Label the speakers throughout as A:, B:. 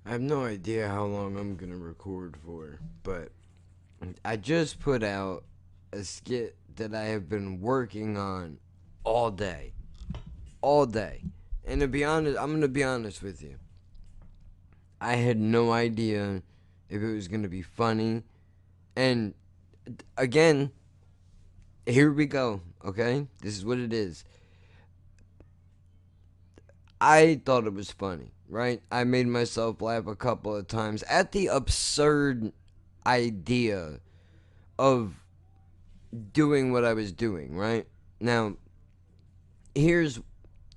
A: I have no idea how long I'm gonna record for, but I just put out a skit that I have been working on all day. All day. And to be honest, I'm gonna be honest with you. I had no idea if it was gonna be funny. And again, here we go, okay? This is what it is. I thought it was funny, right? I made myself laugh a couple of times at the absurd idea of doing what I was doing, right? Now, here's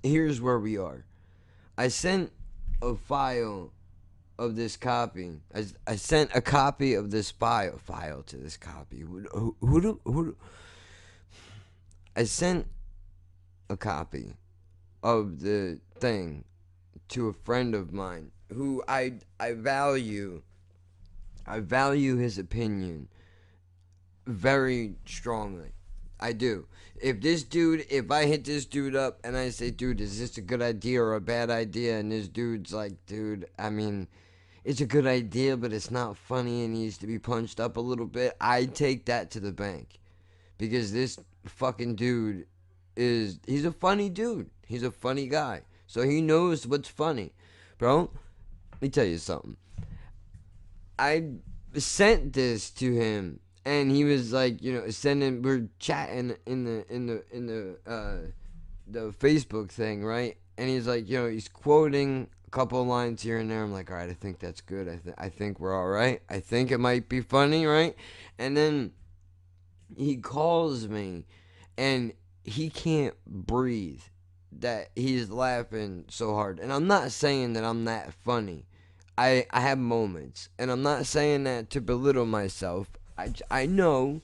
A: here's where we are. I sent a file of this copy. I sent a copy of this file to this copy. I sent a copy of the thing to a friend of mine who I value. I value his opinion very strongly. I do. If I hit this dude up and I say, dude, is this a good idea or a bad idea? And this dude's like, dude, I mean, it's a good idea, but it's not funny and needs to be punched up a little bit. I take that to the bank because this fucking dude he's a funny dude. He's a funny guy. So he knows what's funny. Bro, let me tell you something. I sent this to him and he was like, sending we're chatting in the Facebook thing, right? And he's like, he's quoting a couple of lines here and there. I'm like, all right, I think that's good. I think we're all right. I think it might be funny, right? And then he calls me and he can't breathe that he's laughing so hard. And I'm not saying that I'm that funny. I have moments, and I'm not saying that to belittle myself. I know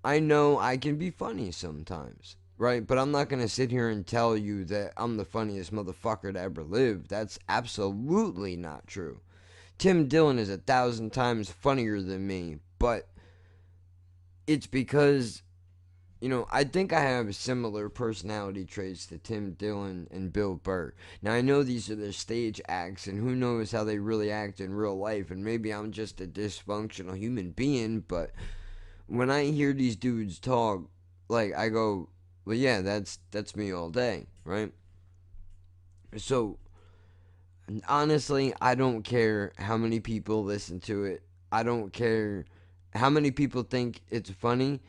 A: I can be funny sometimes, right? But I'm not gonna sit here and tell you that I'm the funniest motherfucker to ever live. That's absolutely not true. Tim Dillon is 1,000 times funnier than me, but it's because I think I have similar personality traits to Tim Dillon and Bill Burr. Now, I know these are their stage acts, and who knows how they really act in real life, and maybe I'm just a dysfunctional human being, but when I hear these dudes talk, like, I go, well, yeah, that's me all day, right? So, honestly, I don't care how many people listen to it. I don't care how many people think it's funny.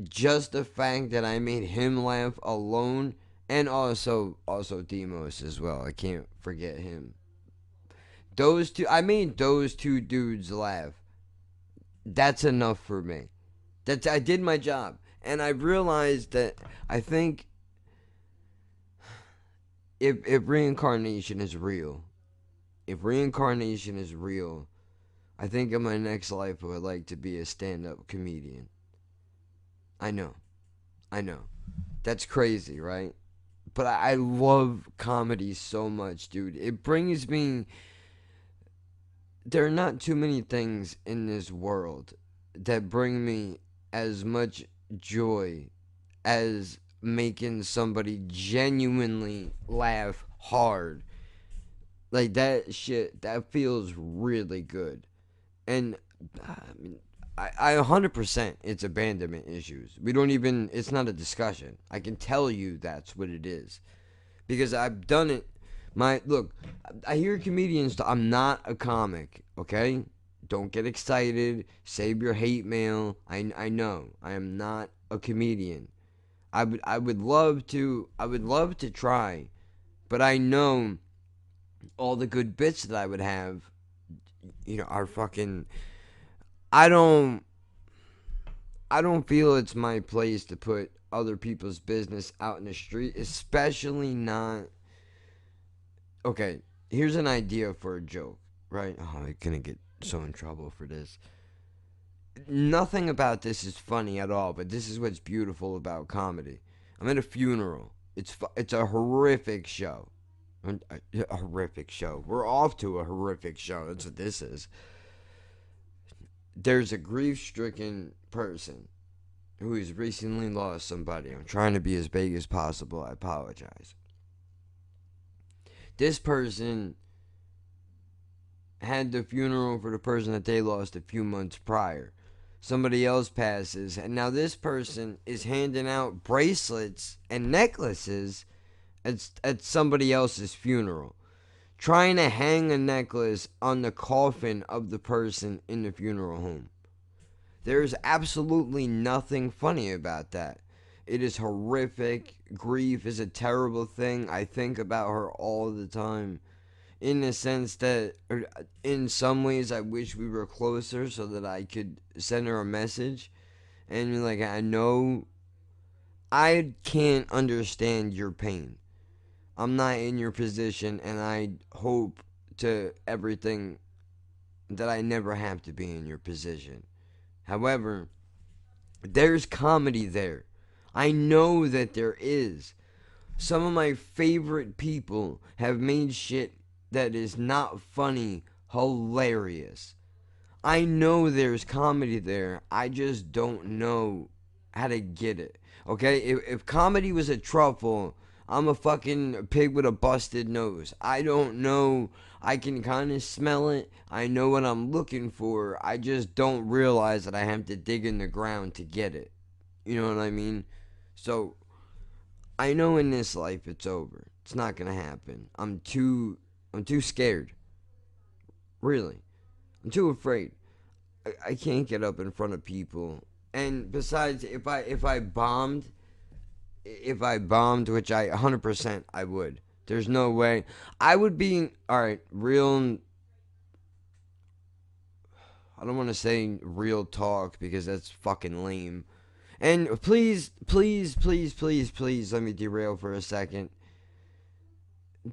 A: Just the fact that I made him laugh alone, and also Demos as well. I can't forget him. I made those two dudes laugh. That's enough for me. I did my job, and I realized that I think if reincarnation is real, if reincarnation is real, I think in my next life I would like to be a stand-up comedian. I know, I know. That's crazy, right? But I love comedy so much, dude. It brings me. There are not too many things in this world that bring me as much joy as making somebody genuinely laugh hard. Like that shit, that feels really good. And I mean, I 100% it's abandonment issues. We don't even, it's not a discussion. I can tell you that's what it is. Because I've done it. Look, I hear comedians. I'm not a comic, okay? Don't get excited. Save your hate mail. I know I am not a comedian. I would love to try, but I know all the good bits that I would have, are fucking. I don't. I don't feel it's my place to put other people's business out in the street, especially not. Okay, here's an idea for a joke, right? Oh, I'm gonna get so in trouble for this. Nothing about this is funny at all, but this is what's beautiful about comedy. I'm at a funeral. It's a horrific show. A horrific show. We're off to a horrific show. That's what this is. There's a grief-stricken person who has recently lost somebody. I'm trying to be as vague as possible. I apologize. This person had the funeral for the person that they lost a few months prior. Somebody else passes, and now this person is handing out bracelets and necklaces at somebody else's funeral, trying to hang a necklace on the coffin of the person in the funeral home. There's absolutely nothing funny about that. It is horrific. Grief is a terrible thing. I think about her all the time. In the sense that, in some ways, I wish we were closer so that I could send her a message. And, like, I know I can't understand your pain. I'm not in your position, and I hope to everything that I never have to be in your position. However, there's comedy there. I know that there is. Some of my favorite people have made shit that is not funny hilarious. I know there's comedy there. I just don't know how to get it. Okay? If comedy was a truffle, I'm a fucking pig with a busted nose. I don't know. I can kind of smell it. I know what I'm looking for. I just don't realize that I have to dig in the ground to get it. You know what I mean? So, I know in this life it's over. It's not going to happen. I'm too scared. Really. I'm too afraid. I can't get up in front of people. And besides, if I bombed, which I 100% I would. There's no way I would be all right. Real. I don't want to say real talk because that's fucking lame. And please, please, please, please, please, let me derail for a second.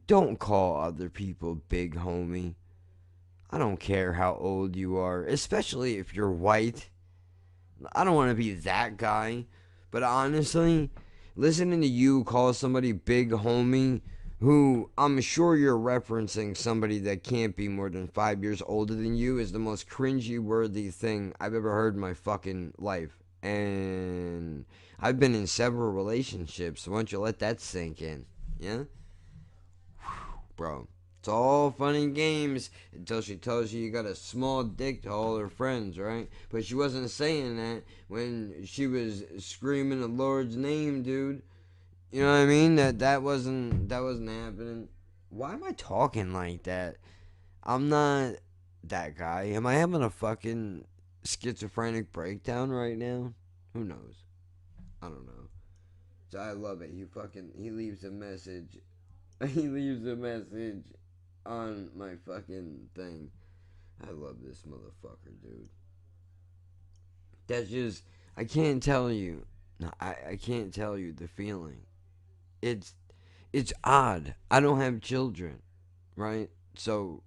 A: Don't call other people big homie. I don't care how old you are, especially if you're white. I don't want to be that guy. But honestly, listening to you call somebody big homie, who I'm sure you're referencing somebody that can't be more than 5 years older than you, is the most cringy worthy thing I've ever heard in my fucking life. And I've been in several relationships, so why don't you let that sink in? Yeah? Bro. It's all fun and games until she tells you you got a small dick to all her friends, right? But she wasn't saying that when she was screaming the Lord's name, dude. You know what I mean? That wasn't happening. Why am I talking like that? I'm not that guy. Am I having a fucking schizophrenic breakdown right now? Who knows? I don't know. So I love it. He leaves a message. He leaves a message on my fucking thing. I love this motherfucker, dude. That's just I can't tell you. No, I can't tell you the feeling. It's it's odd. I don't have children, right? So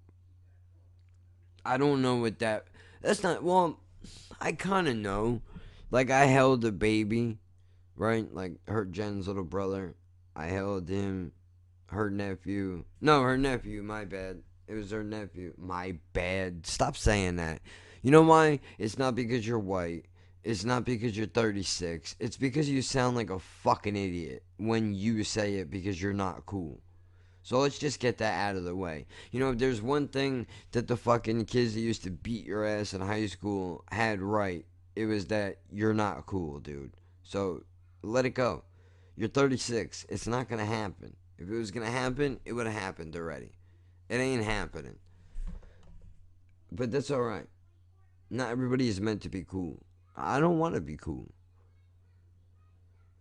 A: I don't know what that's not well, I kinda know. Like I held a baby, right? Like her Jen's little brother. I held him, her nephew. No, her nephew, my bad. It was her nephew. My bad. Stop saying that. You know why? It's not because you're white. It's not because you're 36. It's because you sound like a fucking idiot when you say it because you're not cool. So let's just get that out of the way. You know, if there's one thing that the fucking kids that used to beat your ass in high school had right, it was that you're not cool, dude. So let it go. You're 36. It's not going to happen. If it was going to happen, it would have happened already. It ain't happening. But that's alright. Not everybody is meant to be cool. I don't want to be cool.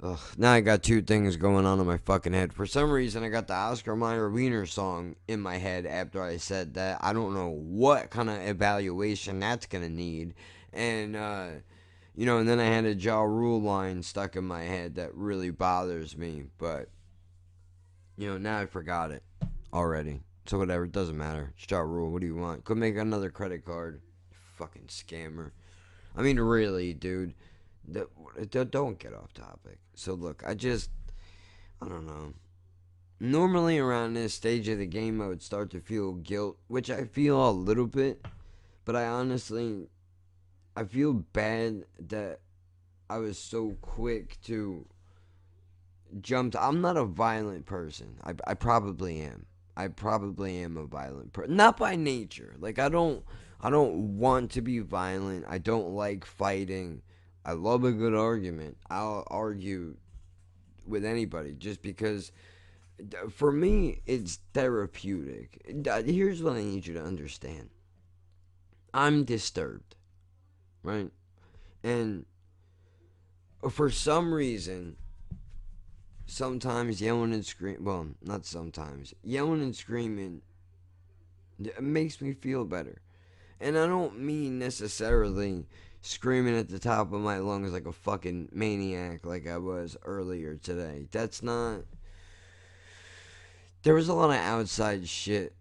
A: Ugh, now I got two things going on in my fucking head. For some reason, I got the Oscar Mayer Wiener song in my head after I said that. I don't know what kind of evaluation that's gonna need. And, and then I had a Ja Rule line stuck in my head that really bothers me. But, now I forgot it already. So whatever, it doesn't matter. It's Ja Rule. What do you want? Go make another credit card. Fucking scammer. I mean, really, dude. Don't get off topic. So look, I don't know. Normally around this stage of the game, I would start to feel guilt, which I feel a little bit, but I feel bad that I was so quick to jump. I'm not a violent person. I probably am. I probably am a violent person. Not by nature. Like I don't want to be violent. I don't like fighting. I love a good argument. I'll argue with anybody just because for me it's therapeutic. Here's what I need you to understand. I'm disturbed, right? And for some reason, sometimes yelling and screaming, well, not sometimes, yelling and screaming makes me feel better. And I don't mean necessarily screaming at the top of my lungs like a fucking maniac like I was earlier today. That's not. There was a lot of outside shit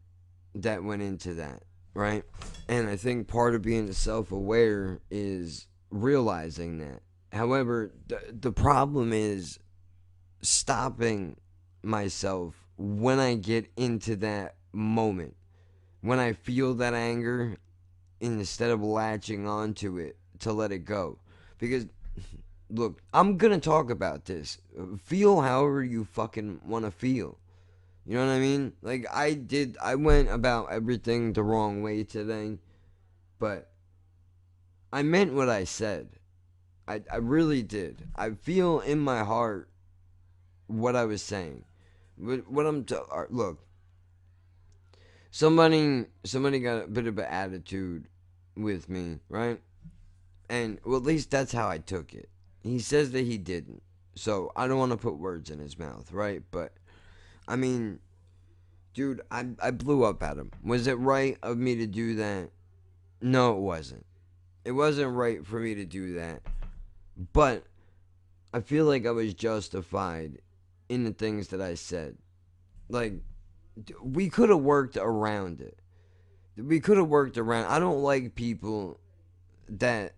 A: that went into that, right? And I think part of being self aware is realizing that. However, the problem is stopping myself when I get into that moment. When I feel that anger, instead of latching onto it to let it go. Because, look, I'm going to talk about this. Feel however you fucking want to feel. You know what I mean? Like, I went about everything the wrong way today, but I meant what I said. I really did. I feel in my heart what I was saying. What I'm look, somebody got a bit of an attitude with me, right? And well, at least that's how I took it. He says that he didn't, so I don't want to put words in his mouth, right? But I mean, dude, I blew up at him. Was it right of me to do that? No, it wasn't. It wasn't right for me to do that. But I feel like I was justified in the things that I said. Like, we could have worked around it. We could have worked around. I don't like people that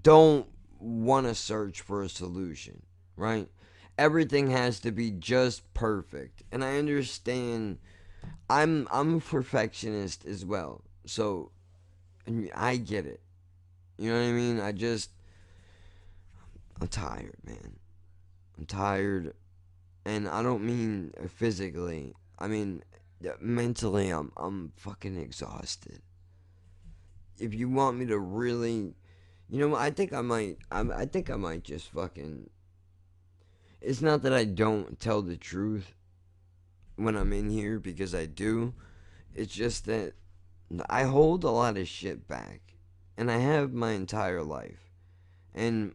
A: don't want to search for a solution, right? Everything has to be just perfect. And I understand I'm a perfectionist as well. So I get it. You know what I mean? I'm tired, man. I'm tired, and I don't mean physically. I mean mentally. I'm fucking exhausted. If you want me to really, I think I might. I think I might just fucking. It's not that I don't tell the truth when I'm in here because I do. It's just that I hold a lot of shit back, and I have my entire life, and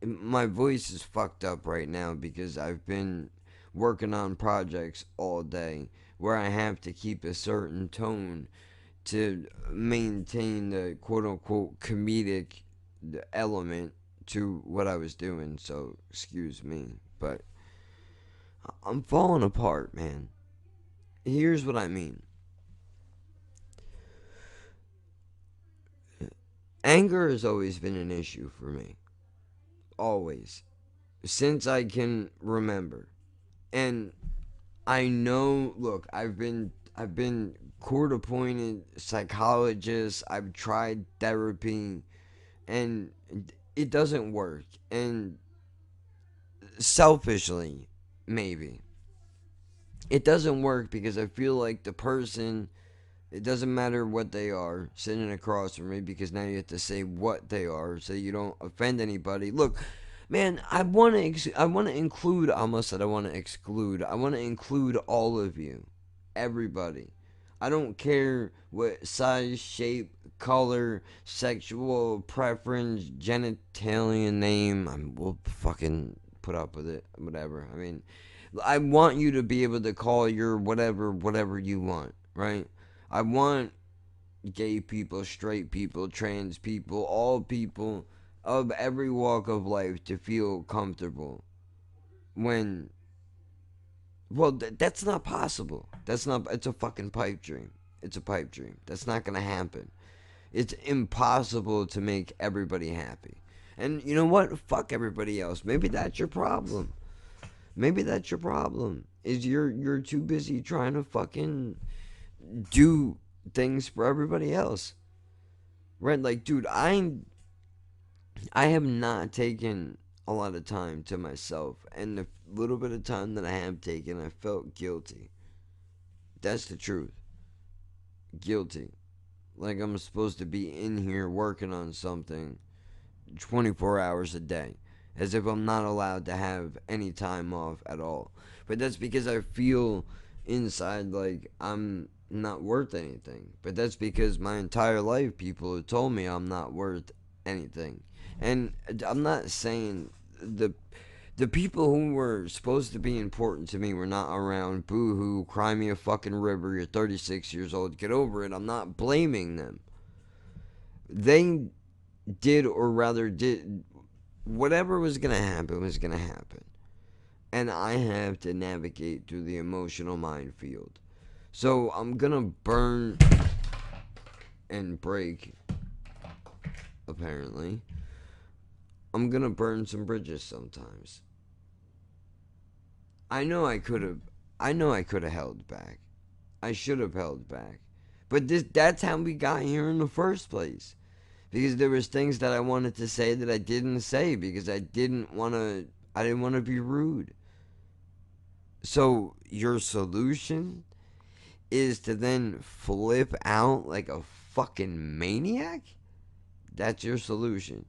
A: my voice is fucked up right now because I've been working on projects all day where I have to keep a certain tone to maintain the quote unquote comedic element to what I was doing. So, excuse me, but I'm falling apart, man. Here's what I mean. Anger has always been an issue for me. Always. Since I can remember. And I know, look, I've been court appointed psychologist, I've tried therapy, and it doesn't work. And selfishly, maybe it doesn't work because I feel like the person, it doesn't matter what they are sitting across from me, because now you have to say what they are so you don't offend anybody. Look, man, I want to include, I almost said I want to exclude. I want to include all of you, everybody. I don't care what size, shape, color, sexual preference, genitalia name. We'll fucking put up with it, whatever. I mean, I want you to be able to call your whatever you want, right? I want gay people, straight people, trans people, all people of every walk of life to feel comfortable when, well, that's not possible. That's not, it's a fucking pipe dream. It's a pipe dream. That's not going to happen. It's impossible to make everybody happy. And you know what? Fuck everybody else. Maybe that's your problem. Maybe that's your problem. Is you're too busy trying to fucking do things for everybody else. Right? Like, dude, I have not taken a lot of time to myself, and the little bit of time that I have taken, I felt guilty. That's the truth. Guilty. Like I'm supposed to be in here working on something 24 hours a day. As if I'm not allowed to have any time off at all. But that's because I feel inside like I'm not worth anything. But that's because my entire life people have told me I'm not worth anything. And I'm not saying the people who were supposed to be important to me were not around. Boo hoo, cry me a fucking river. You're 36 years old. Get over it. I'm not blaming them. They did, or rather did, whatever was going to happen was going to happen. And I have to navigate through the emotional minefield. So I'm going to burn and break, apparently. I'm going to burn some bridges sometimes. I know I could have held back. I should have held back. But that's how we got here in the first place. Because there was things that I wanted to say that I didn't say because I didn't want to be rude. So your solution is to then flip out like a fucking maniac? That's your solution.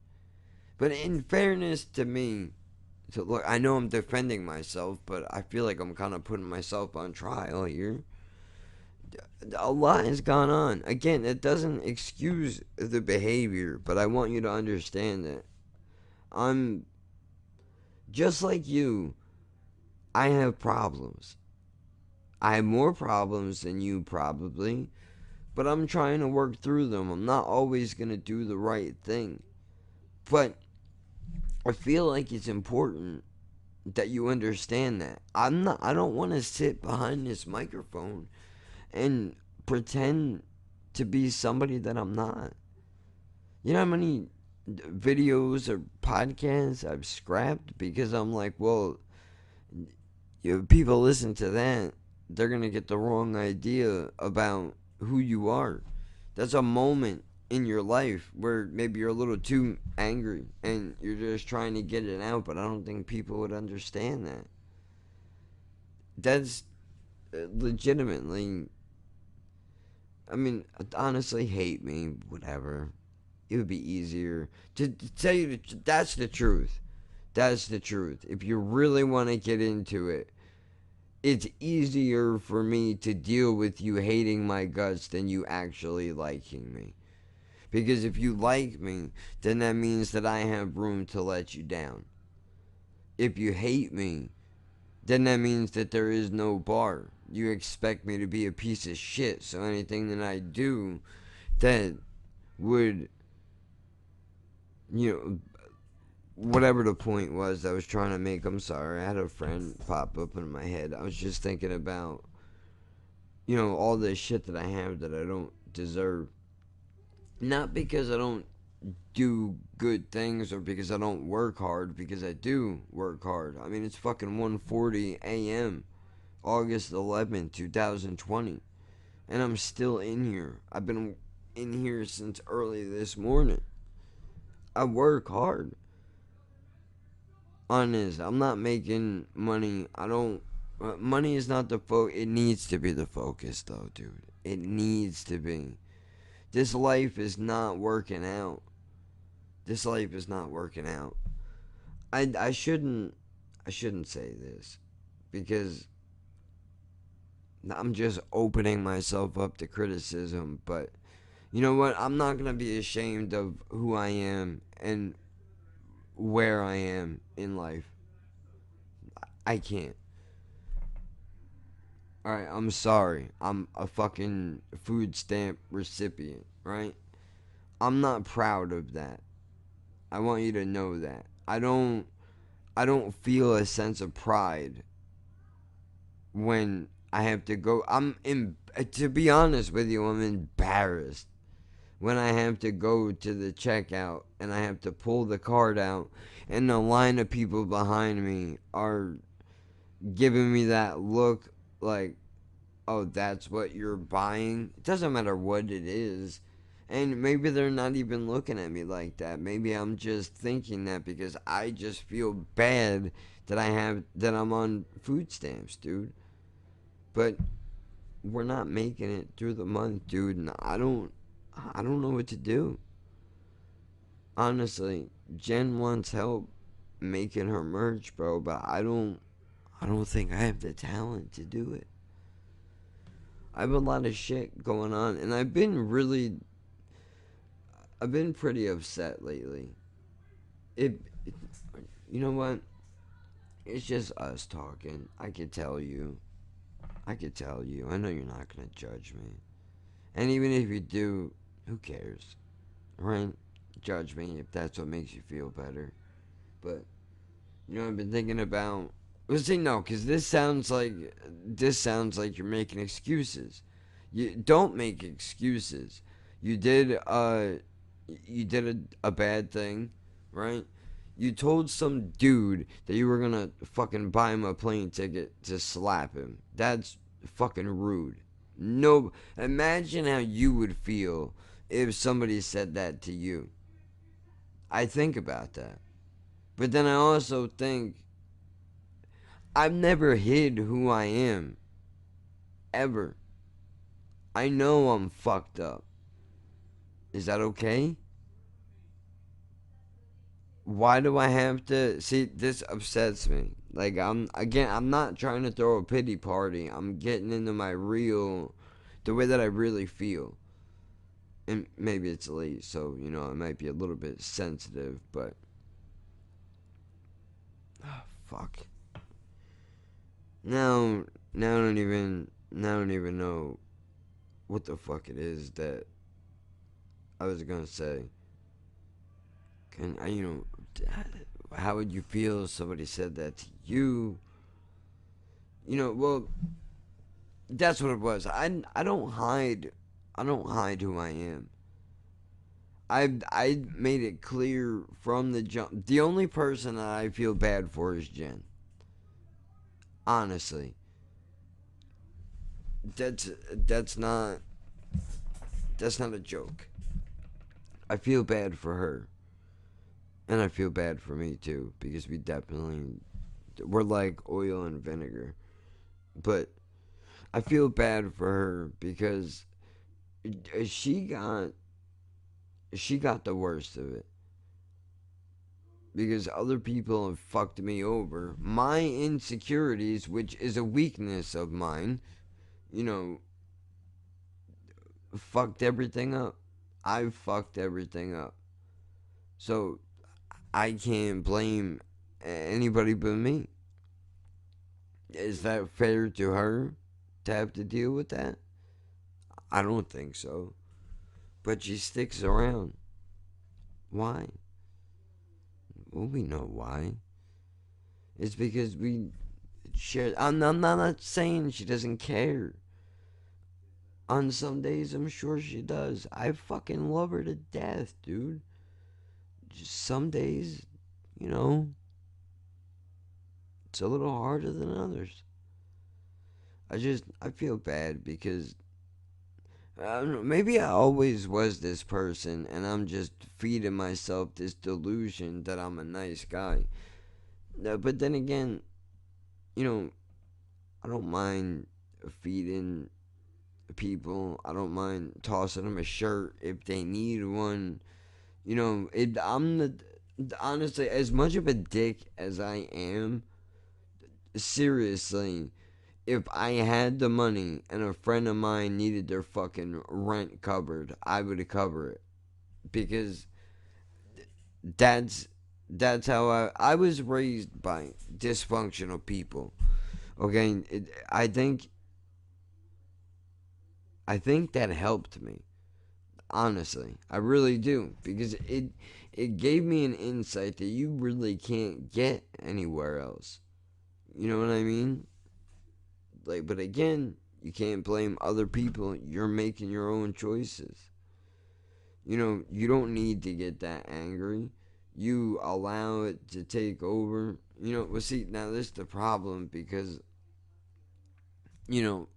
A: But in fairness to me, so look, I know I'm defending myself, but I feel like I'm kind of putting myself on trial here. A lot has gone on. Again, it doesn't excuse the behavior, but I want you to understand that I'm just like you. I have problems. I have more problems than you probably, but I'm trying to work through them. I'm not always going to do the right thing. But I feel like it's important that you understand that. I don't want to sit behind this microphone and pretend to be somebody that I'm not. You know how many videos or podcasts I've scrapped because I'm like, well, if people listen to that, they're going to get the wrong idea about who you are. That's a moment in your life where maybe you're a little too angry and you're just trying to get it out, but I don't think people would understand that. That's legitimately, I mean, honestly, hate me, whatever. It would be easier to tell you that's the truth. That's the truth. If you really want to get into it, it's easier for me to deal with you hating my guts than you actually liking me. Because if you like me, then that means that I have room to let you down. If you hate me, then that means that there is no bar. You expect me to be a piece of shit, so anything that I do that would, you know, whatever the point was I was trying to make, I'm sorry. I had a friend pop up in my head. I was just thinking about, all this shit that I have that I don't deserve. Not because I don't do good things or because I don't work hard, because I do work hard. I mean, it's fucking 1:40 a.m. August 11th, 2020. And I'm still in here. I've been in here since early this morning. I work hard. Honest, I'm not making money. I don't. Money is not the focus. It needs to be the focus, though, dude. It needs to be. This life is not working out. This life is not working out. I shouldn't say this because I'm just opening myself up to criticism, but you know what? I'm not going to be ashamed of who I am and where I am in life. I can't. Alright, I'm sorry. I'm a fucking food stamp recipient, right? I'm not proud of that. I want you to know that. I don't feel a sense of pride when I have to go. To be honest with you, I'm embarrassed when I have to go to the checkout and I have to pull the card out and the line of people behind me are giving me that look like, oh, that's what you're buying. It doesn't matter what it is. And maybe they're not even looking at me like that. Maybe I'm just thinking that because I just feel bad that I'm on food stamps, dude. But we're not making it through the month, dude, and I don't know what to do. Honestly, Jen wants help making her merch, bro, but I don't think I have the talent to do it. I have a lot of shit going on, and I've been pretty upset lately. It you know what? It's just us talking. I could tell you. I could tell you. I know you're not gonna judge me. And even if you do, who cares? Right? Judge me if that's what makes you feel better. But I've been thinking about. Well, see, no, because this sounds like you're making excuses. You don't make excuses. You did you did a bad thing, right? You told some dude that you were gonna fucking buy him a plane ticket to slap him. That's fucking rude. No, imagine how you would feel if somebody said that to you. I think about that. But then I also think I've never hid who I am, ever. I know I'm fucked up. Is that okay? Why do I have to see this upsets me? Like I'm not trying to throw a pity party. I'm getting into my real the way that I really feel. And maybe it's late, so it might be a little bit sensitive, but fuck. Now I don't even know what the fuck it is that I was gonna say. Can I, how would you feel if somebody said that to you? Well, that's what it was. I don't hide who I am. I made it clear from the jump. The only person that I feel bad for is Jen. Honestly, that's that's not that's not a joke. I feel bad for her, and I feel bad for me too because we're like oil and vinegar. But I feel bad for her because she got she got the worst of it because other people have fucked me over. My insecurities, which is a weakness of mine, you know, fucked everything up. I fucked everything up. So I can't blame anybody but me. Is that fair to her to have to deal with that? I don't think so. But she sticks around. Why? Well, we know why. It's because we share. I'm not saying she doesn't care. On some days, I'm sure she does. I fucking love her to death, dude. Just some days, you know, it's a little harder than others. I feel bad because I don't know, maybe I always was this person and I'm just feeding myself this delusion that I'm a nice guy. But then again, you know, I don't mind feeding people. I don't mind tossing them a shirt if they need one. I'm the honestly, as much of a dick as I am, seriously, if I had the money and a friend of mine needed their fucking rent covered, I would cover it because that's that's how I was raised by dysfunctional people. Okay, I think that helped me. Honestly, I really do because it gave me an insight that you really can't get anywhere else. You know what I mean? Like, but again, you can't blame other people. You're making your own choices. You don't need to get that angry. You allow it to take over. Well, see, now this is the problem because, you know,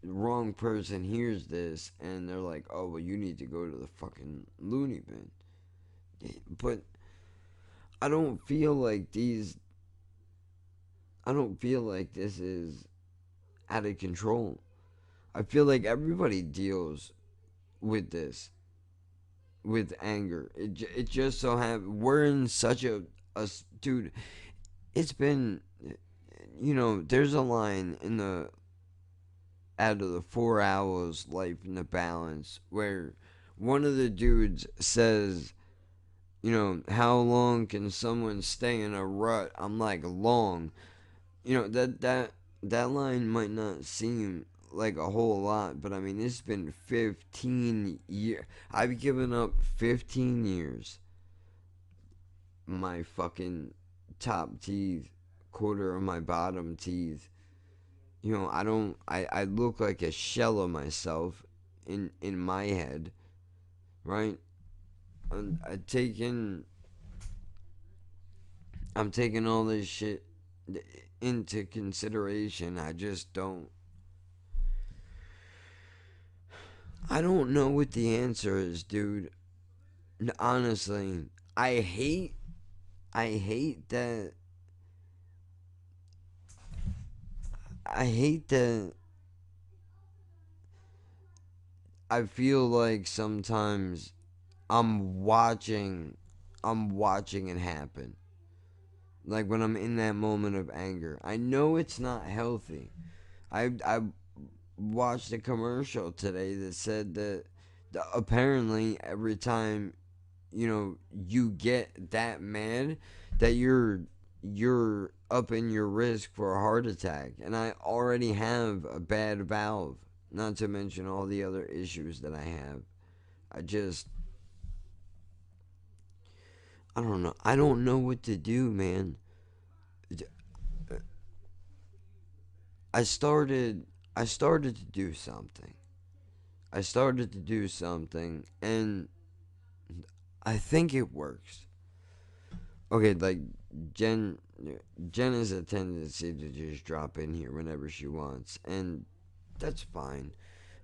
A: the wrong person hears this and they're like, oh, well, you need to go to the fucking loony bin. But I don't feel like these, I don't feel like this is out of control. I feel like everybody deals with this, with anger. It just so happens we're in such a dude. It's been, there's a line in the out of the 4 hours life in the balance where one of the dudes says, how long can someone stay in a rut? I'm like, long. That line might not seem like a whole lot, but I mean, it's been 15 years. I've given up 15 years. My fucking top teeth, quarter of my bottom teeth. I don't. I look like a shell of myself in my head, right? I taking. I'm taking all this shit into consideration. I just don't. I don't know what the answer is, dude. Honestly, I hate. I hate that. I hate that. I feel like sometimes I'm watching. I'm watching it happen. Like when I'm in that moment of anger. I know it's not healthy. I watched a commercial today that said that apparently every time you get that mad that you're up in your risk for a heart attack, and I already have a bad valve, not to mention all the other issues that I have. I just I don't know what to do, man. I started to do something. I started to do something, and I think it works. Okay, like Jen, Jen has a tendency to just drop in here whenever she wants, and that's fine,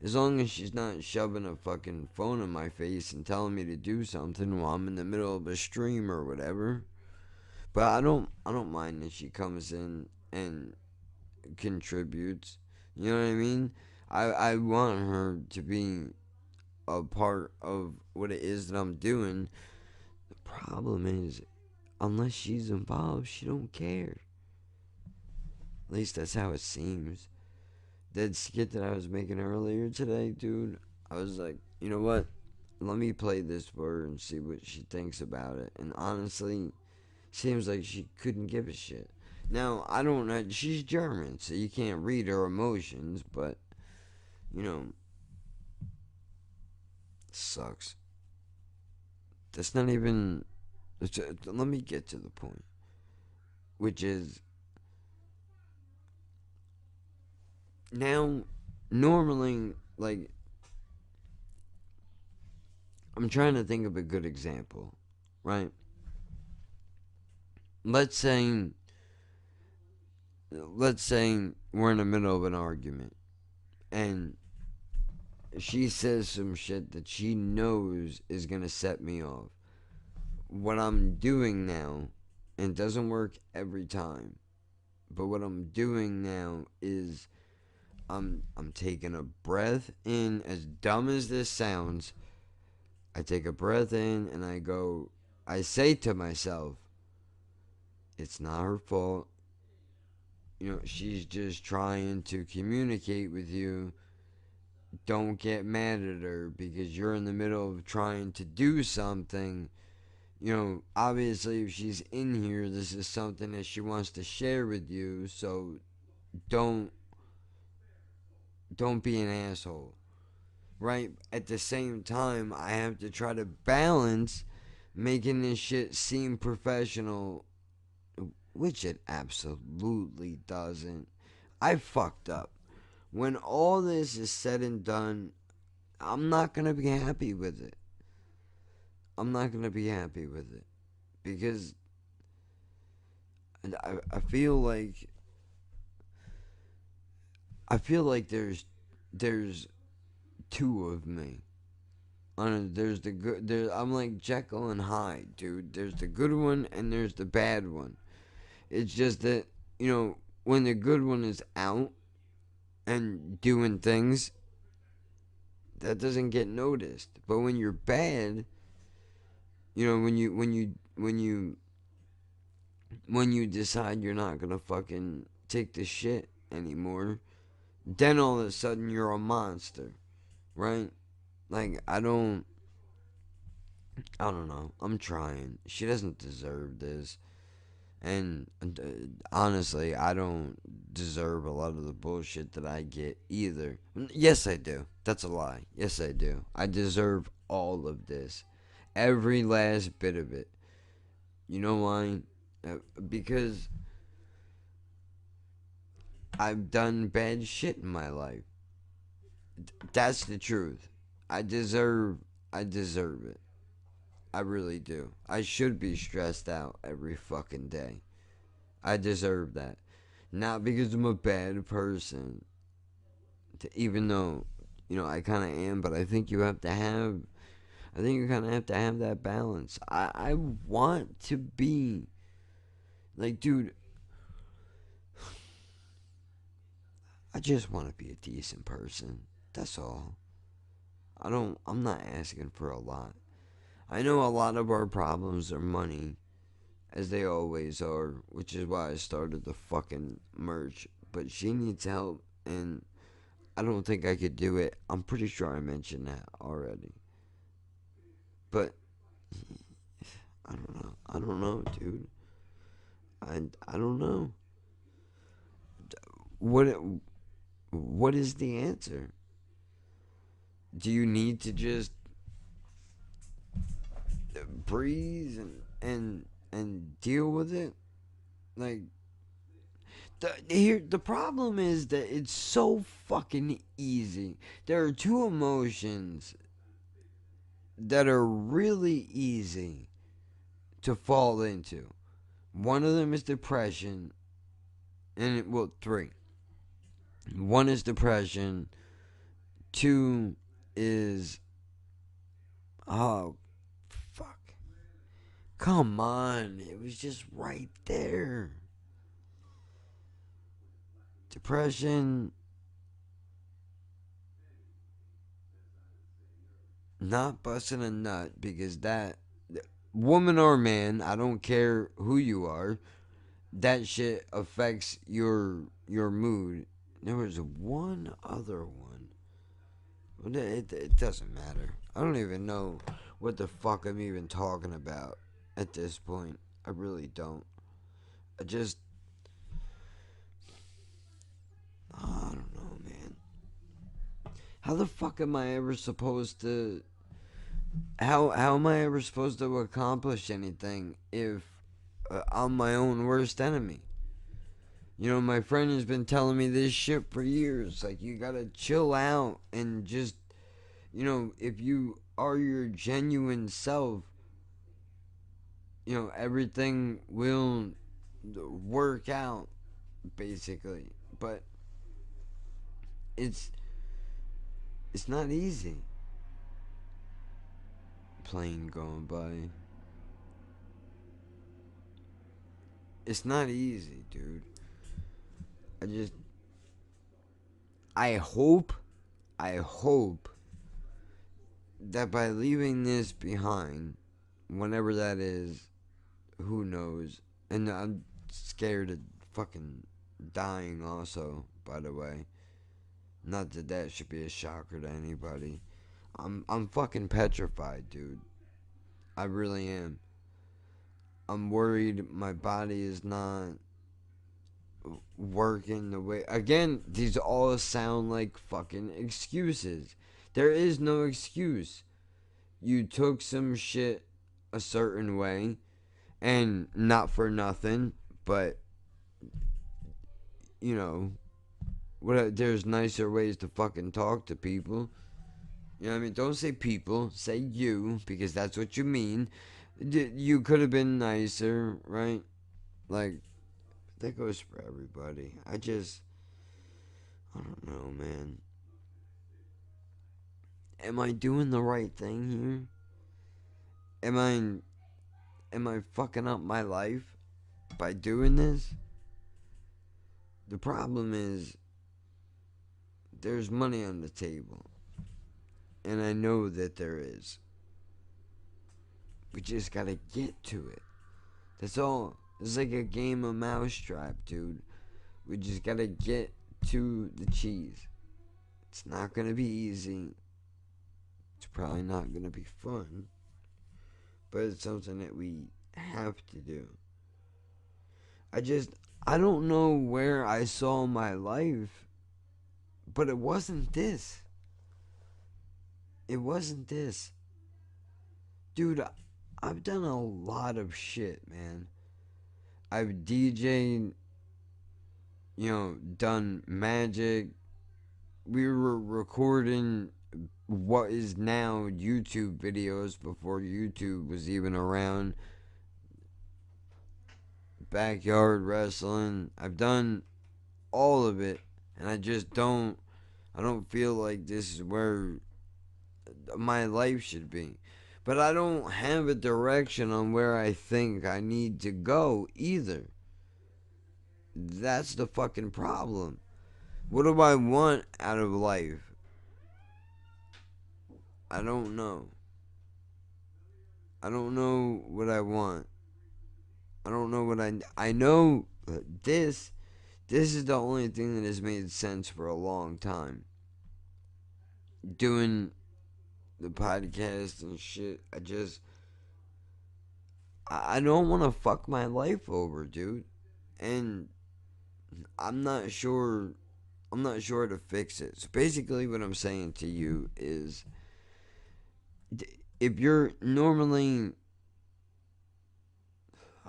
A: as long as she's not shoving a fucking phone in my face and telling me to do something while I'm in the middle of a stream or whatever. But I don't mind if she comes in and contributes. You know what I mean? I want her to be a part of what it is that I'm doing. The problem is, unless she's involved, she don't care. At least that's how it seems. That skit that I was making earlier today, dude, I was like, you know what? Let me play this for her and see what she thinks about it. And honestly, seems like she couldn't give a shit. Now, I don't know. She's German, so you can't read her emotions, but, you know, sucks. That's not even. Let me get to the point, which is now, normally, like, I'm trying to think of a good example, right? Let's say, let's say we're in the middle of an argument, and she says some shit that she knows is gonna set me off. What I'm doing now, and it doesn't work every time, but what I'm doing now is I'm taking a breath in. As dumb as this sounds, I take a breath in and I say to myself, it's not her fault. She's just trying to communicate with you. Don't get mad at her because you're in the middle of trying to do something. Obviously, if she's in here, this is something that she wants to share with you. So don't don't be an asshole, right? At the same time, I have to try to balance making this shit seem professional, which it absolutely doesn't. I fucked up. When all this is said and done, I'm not gonna be happy with it. I'm not gonna be happy with it because I feel like there's two of me. There's the good. I'm like Jekyll and Hyde, dude. There's the good one and there's the bad one. It's just that when the good one is out and doing things, that doesn't get noticed. But when you're bad, you know, when you decide you're not gonna fucking take the shit anymore, then all of a sudden you're a monster, right? Like I don't know. I'm trying. She doesn't deserve this. And honestly, I don't deserve a lot of the bullshit that I get either. Yes, I do. That's a lie. Yes, I do. I deserve all of this. Every last bit of it. You know why? Because I've done bad shit in my life. That's the truth. I deserve I deserve it. I really do. I should be stressed out every fucking day. I deserve that. Not because I'm a bad person, even though, you know, I kind of am, but I think I think you kind of have to have that balance. I want to be, like, dude, I just want to be a decent person. That's all. I'm not asking for a lot. I know a lot of our problems are money, as they always are, which is why I started the fucking merch. But she needs help, and I don't think I could do it. I'm pretty sure I mentioned that already. But I don't know. I don't know, dude. I don't know. What what is the answer? Do you need to just breathe and deal with it? Like the problem is that it's so fucking easy. There are two emotions that are really easy to fall into. One of them is depression, well, three. One is depression. Two is, oh fuck, come on, it was just right there. Depression, not busting a nut, because that, woman or man, I don't care who you are, that shit affects your mood. There was one other one. It doesn't matter. I don't even know what the fuck I'm even talking about at this point. I really don't. I just, oh, I don't know, man. How the fuck am I ever supposed to? How am I ever supposed to accomplish anything if I'm my own worst enemy? You know, my friend has been telling me this shit for years. Like, you gotta chill out and just, you know, if you are your genuine self, you know, everything will work out, basically. But it's it's not easy. Plane going by. It's not easy, dude. I just I hope I hope that by leaving this behind, whenever that is, who knows? And I'm scared of fucking dying also, by the way. Not that that should be a shocker to anybody. I'm fucking petrified, dude. I really am. I'm worried my body is not working the way. Again, these all sound like fucking excuses. There is no excuse. You took some shit a certain way, and not for nothing, but you know, there's nicer ways to fucking talk to people. You know what I mean? Don't say people, say you, because that's what you mean. You could have been nicer, right? Like, that goes for everybody. I don't know, man. Am I doing the right thing here? Am I fucking up my life by doing this? The problem is there's money on the table. And I know that there is. We just gotta get to it. That's all. It's like a game of mousetrap, dude. We just gotta get to the cheese. It's not gonna be easy. It's probably not gonna be fun. But it's something that we have to do. I don't know where I saw my life, but it wasn't this. It wasn't this. Dude, I've done a lot of shit, man. I've DJ'd, done magic. We were recording what is now YouTube videos before YouTube was even around. Backyard wrestling. I've done all of it, and I don't feel like this is where my life should be. But I don't have a direction on where I think I need to go either. That's the fucking problem. What do I want out of life? I don't know. I don't know what I want. I don't know what I know this is the only thing that has made sense for a long time. Doing the podcast and shit. I don't want to fuck my life over, dude. And I'm not sure to fix it. So basically what I'm saying to you is if you're normally,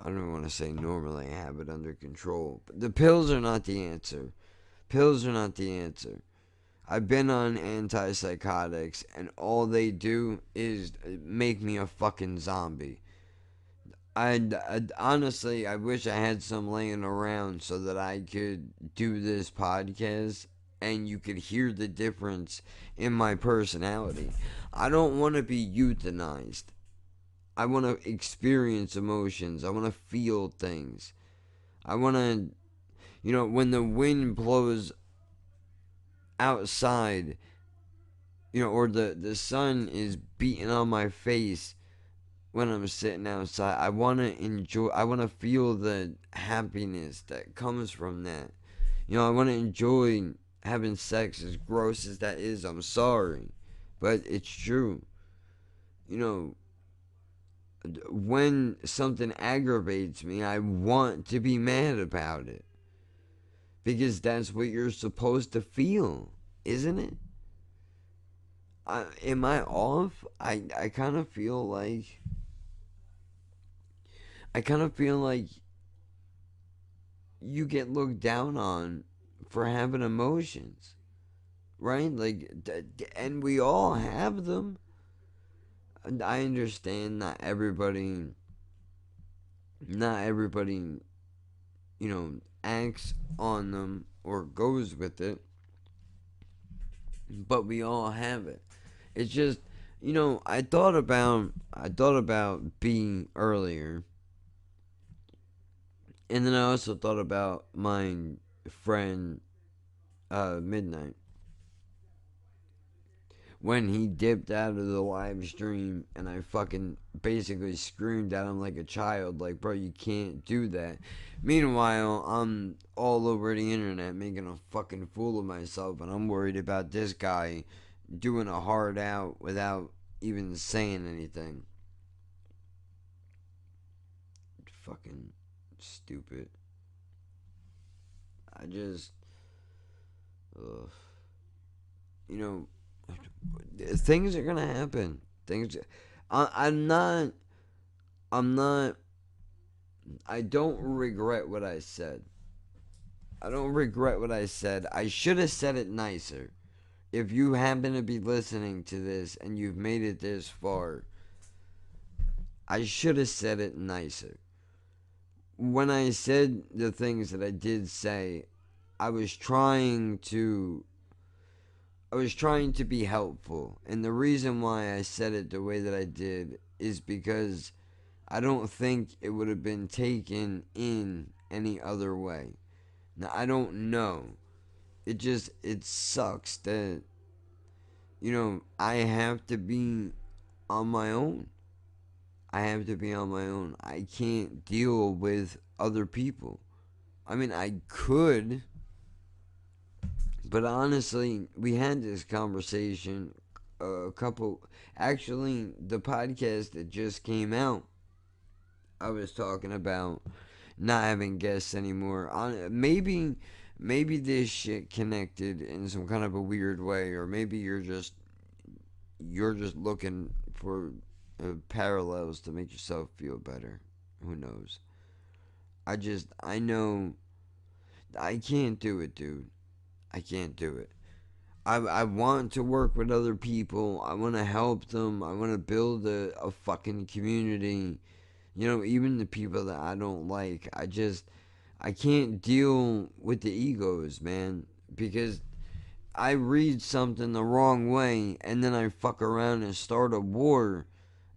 A: I don't want to say normally have it under control, but the pills are not the answer. Pills are not the answer. I've been on antipsychotics, and all they do is make me a fucking zombie. I honestly, I wish I had some laying around so that I could do this podcast and you could hear the difference in my personality. I don't want to be euthanized. I want to experience emotions. I want to feel things. I want to, when the wind blows outside, or the sun is beating on my face when I'm sitting outside, I want to feel the happiness that comes from that. I want to enjoy having sex, as gross as that is. I'm sorry, but it's true. When something aggravates me, I want to be mad about it. Because that's what you're supposed to feel, isn't it? Am I off? I kind of feel like you get looked down on for having emotions, right? And we all have them. I understand not everybody, acts on them or goes with it, but we all have it. It's just, I thought about being earlier, and then I also thought about my friend Midnight when he dipped out of the live stream, and I fucking basically screamed at him like a child, like, bro, you can't do that. Meanwhile, I'm all over the internet making a fucking fool of myself, and I'm worried about this guy doing a hard out without even saying anything. Fucking stupid. I just, ugh. You know, things are gonna happen. I'm not. I'm not. I don't regret what I said. I don't regret what I said. I should have said it nicer. If you happen to be listening to this and you've made it this far, I should have said it nicer. When I said the things that I did say, I was trying to be helpful. And the reason why I said it the way that I did is because I don't think it would have been taken in any other way. Now, I don't know. It sucks that, I have to be on my own. I have to be on my own. I can't deal with other people. I mean, I could, but honestly, we had this conversation a couple. Actually, the podcast that just came out, I was talking about not having guests anymore. Maybe this shit connected in some kind of a weird way, or maybe you're just looking for parallels to make yourself feel better. Who knows? I know I can't do it, dude. I can't do it. I want to work with other people. I want to help them. I want to build a fucking community. Even the people that I don't like. I can't deal with the egos, man. Because I read something the wrong way and then I fuck around and start a war.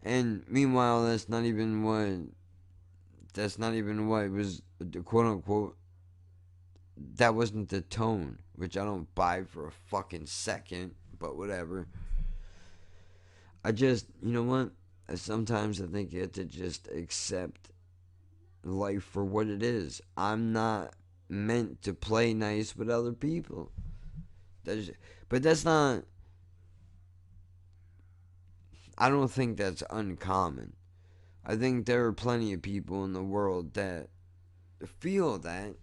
A: And meanwhile, that's not even what was, quote unquote, that wasn't the tone, which I don't buy for a fucking second, but whatever. You know what? Sometimes I think you have to just accept life for what it is. I'm not meant to play nice with other people. That's, but that's not, I don't think that's uncommon. I think there are plenty of people in the world that feel that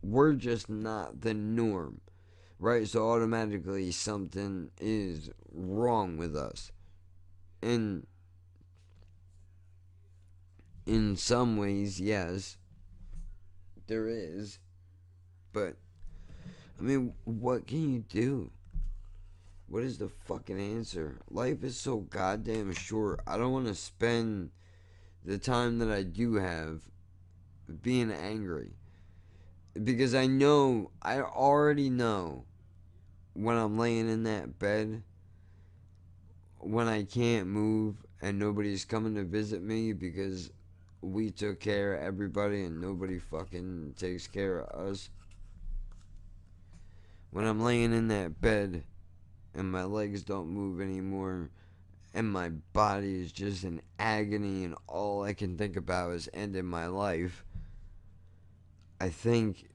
A: we're just not the norm, right? So automatically something is wrong with us. And in some ways, yes, there is. But, I mean, what can you do? What is the fucking answer? Life is so goddamn short. I don't want to spend the time that I do have being angry. Because I already know when I'm laying in that bed, when I can't move and nobody's coming to visit me because we took care of everybody and nobody fucking takes care of us. When I'm laying in that bed and my legs don't move anymore and my body is just in agony and all I can think about is ending my life, I think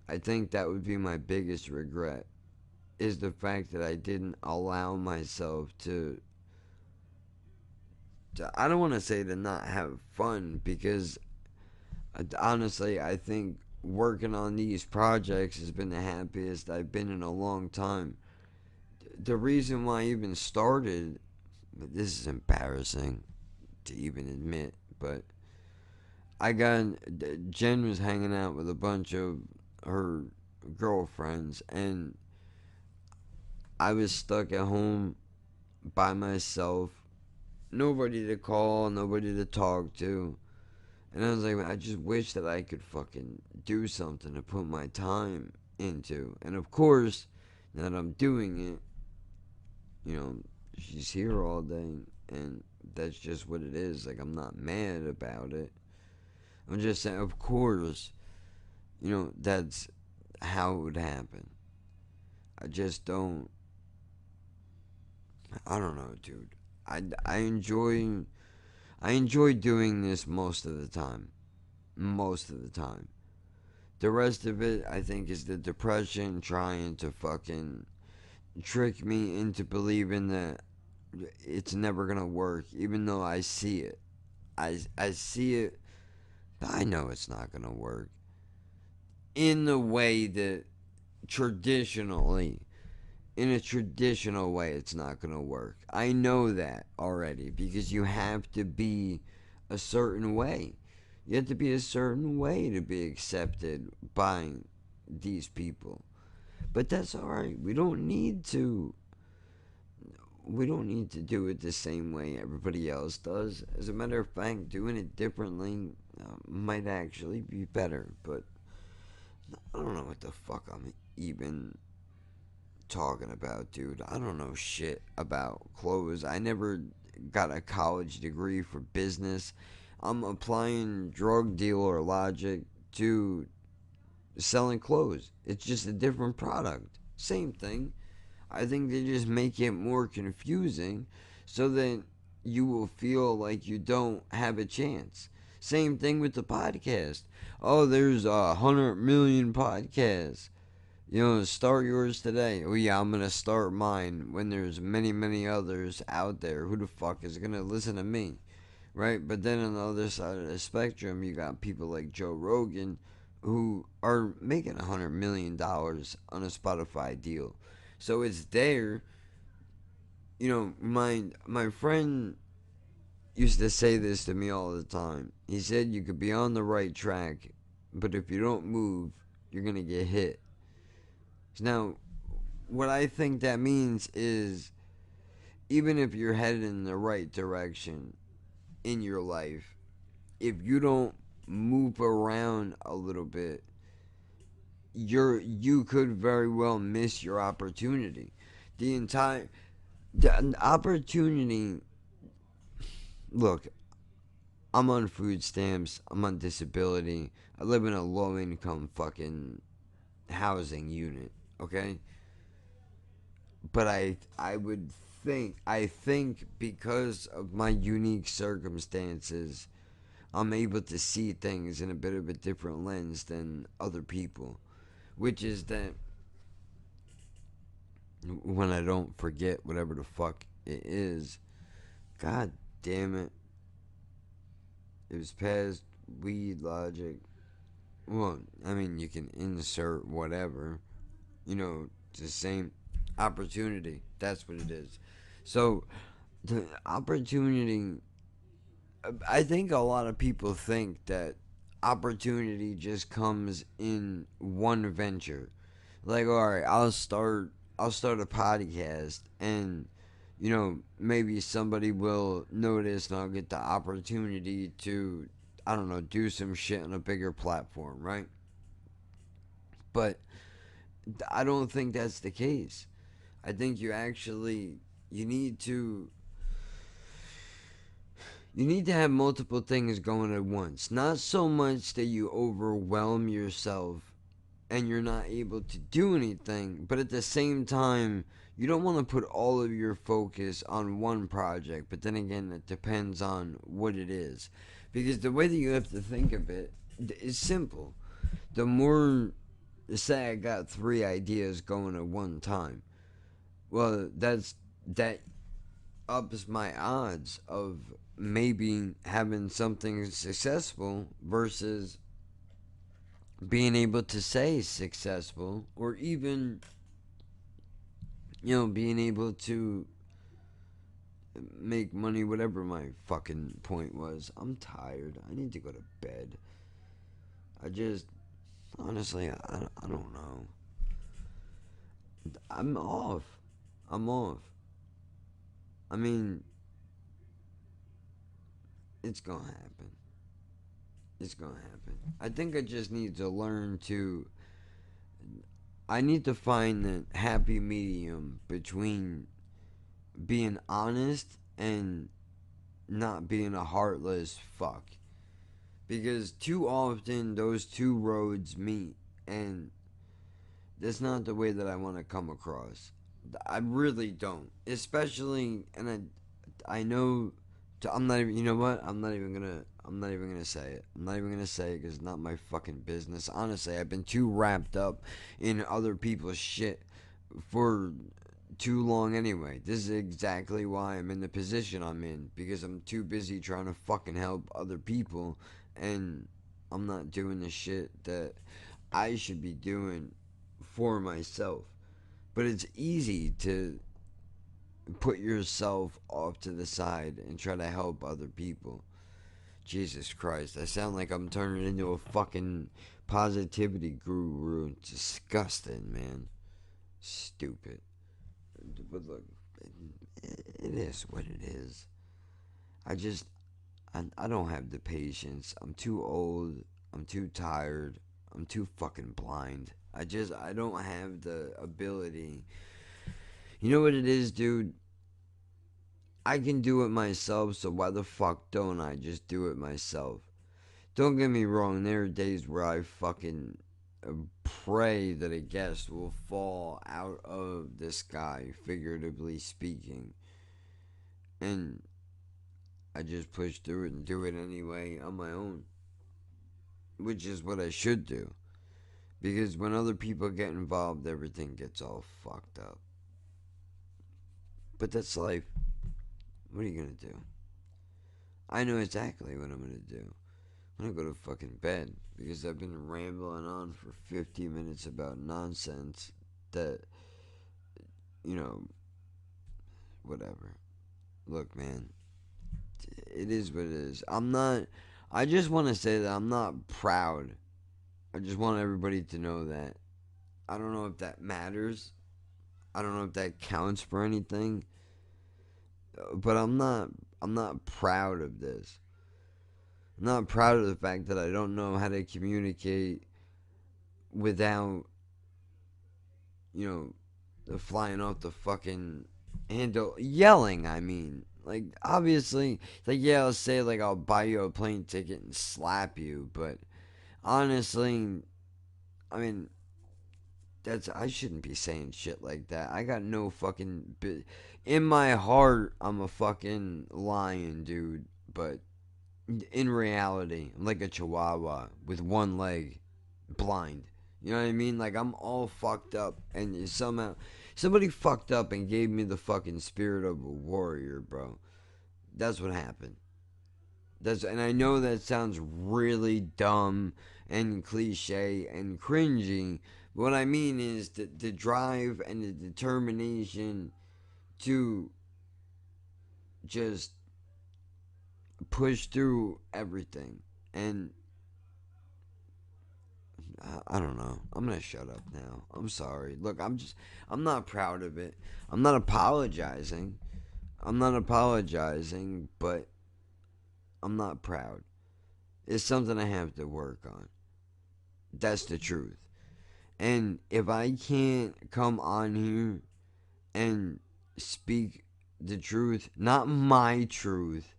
A: that would be my biggest regret, is the fact that I didn't allow myself to I don't want to say to not have fun, because honestly I think working on these projects has been the happiest I've been in a long time. The reason why I even started, this is embarrassing to even admit, but Jen was hanging out with a bunch of her girlfriends, and I was stuck at home by myself, nobody to call, nobody to talk to. And I was like, I just wish that I could fucking do something to put my time into. And of course, now that I'm doing it, she's here all day, and that's just what it is. Like, I'm not mad about it. I'm just saying, of course, that's how it would happen. I just don't. I don't know, dude. I enjoy doing this most of the time. Most of the time. The rest of it, I think, is the depression trying to fucking trick me into believing that it's never gonna work, even though I see it. I see it, but I know it's not gonna work in the way that traditionally, in a traditional way, it's not gonna work. I know that already, because you have to be a certain way. You have to be a certain way to be accepted by these people. But that's alright. We don't need to do it the same way everybody else does. As a matter of fact, doing it differently might actually be better. But I don't know what the fuck I'm even talking about, dude. I don't know shit about clothes. I never got a college degree for business. I'm applying drug dealer logic to selling clothes. It's just a different product. Same thing. I think they just make it more confusing so that you will feel like you don't have a chance. Same thing with the podcast. Oh, there's 100 million podcasts. You know, start yours today. Oh yeah, I'm gonna start mine when there's many, many others out there. Who the fuck is gonna listen to me? Right? But then on the other side of the spectrum, you got people like Joe Rogan who are making $100 million on a Spotify deal. So it's there. You know, my friend used to say this to me all the time. He said you could be on the right track, but if you don't move, you're gonna get hit. Now, what I think that means is even if you're headed in the right direction in your life, if you don't move around a little bit, you could very well miss your opportunity. The opportunity. Look, I'm on food stamps. I'm on disability. I live in a low income fucking housing unit. Okay, but I think because of my unique circumstances, I'm able to see things in a bit of a different lens than other people, which is that when I don't forget whatever the fuck it is, god damn it, it was past weed logic. Well, I mean, you can insert whatever, you know, it's the same opportunity. That's what it is. So, the opportunity, I think a lot of people think that opportunity just comes in one venture. Like, all right, I'll start a podcast, and you know, maybe somebody will notice, and I'll get the opportunity to, I don't know, do some shit on a bigger platform, right? But I don't think that's the case. I think you need to you need to have multiple things going at once. Not so much that you overwhelm yourself and you're not able to do anything, but at the same time, you don't want to put all of your focus on one project, but then again, it depends on what it is. Because the way that you have to think of it is simple. The more, say I got three ideas going at one time, well, that ups my odds of maybe having something successful versus being able to say successful, or even, you know, being able to make money, whatever my fucking point was. I'm tired. I need to go to bed. I just, honestly, I don't know. I'm off. I'm off. I mean, it's gonna happen. It's gonna happen. I think I just need to learn to. I need to find the happy medium between being honest and not being a heartless fuck. Because too often those two roads meet, and that's not the way that I want to come across. I really don't. Especially, and I know. I'm not even. You know what? I'm not even gonna. I'm not even gonna say it. I'm not even gonna say it because it's not my fucking business. Honestly, I've been too wrapped up in other people's shit for too long anyway. This is exactly why I'm in the position I'm in, because I'm too busy trying to fucking help other people, and I'm not doing the shit that I should be doing for myself. But it's easy to put yourself off to the side and try to help other people. Jesus Christ, I sound like I'm turning into a fucking positivity guru. Disgusting, man. Stupid. But look, it is what it is. I just, I don't have the patience. I'm too old. I'm too tired. I'm too fucking blind. I don't have the ability. You know what it is, dude? I can do it myself, so why the fuck don't I just do it myself? Don't get me wrong, there are days where I fucking pray that a guest will fall out of the sky, figuratively speaking. And I just push through it and do it anyway on my own, which is what I should do. Because when other people get involved, everything gets all fucked up. But that's life. What are you gonna do? I know exactly what I'm gonna do. I'm gonna go to fucking bed because I've been rambling on for 50 minutes about nonsense that, you know, whatever. Look, man, it is what it is. I just want to say that I'm not proud. I just want everybody to know that. I don't know if that matters. I don't know if that counts for anything. But I'm not proud of this. I'm not proud of the fact that I don't know how to communicate without, you know, flying off the fucking handle, yelling. I mean, like obviously, like yeah, I'll say like I'll buy you a plane ticket and slap you, but honestly, I mean, I shouldn't be saying shit like that. I got no fucking in my heart. I'm a fucking lion, dude. But in reality, I'm like a chihuahua with one leg, blind. You know what I mean? Like I'm all fucked up, and somehow somebody fucked up and gave me the fucking spirit of a warrior, bro. That's what happened. And I know that sounds really dumb and cliche and cringy. But what I mean is the drive and the determination to just push through everything. And I don't know. I'm gonna shut up now. I'm sorry. Look, I'm not proud of it. I'm not apologizing. I'm not apologizing, but I'm not proud. It's something I have to work on. That's the truth. And if I can't come on here and speak the truth, not my truth,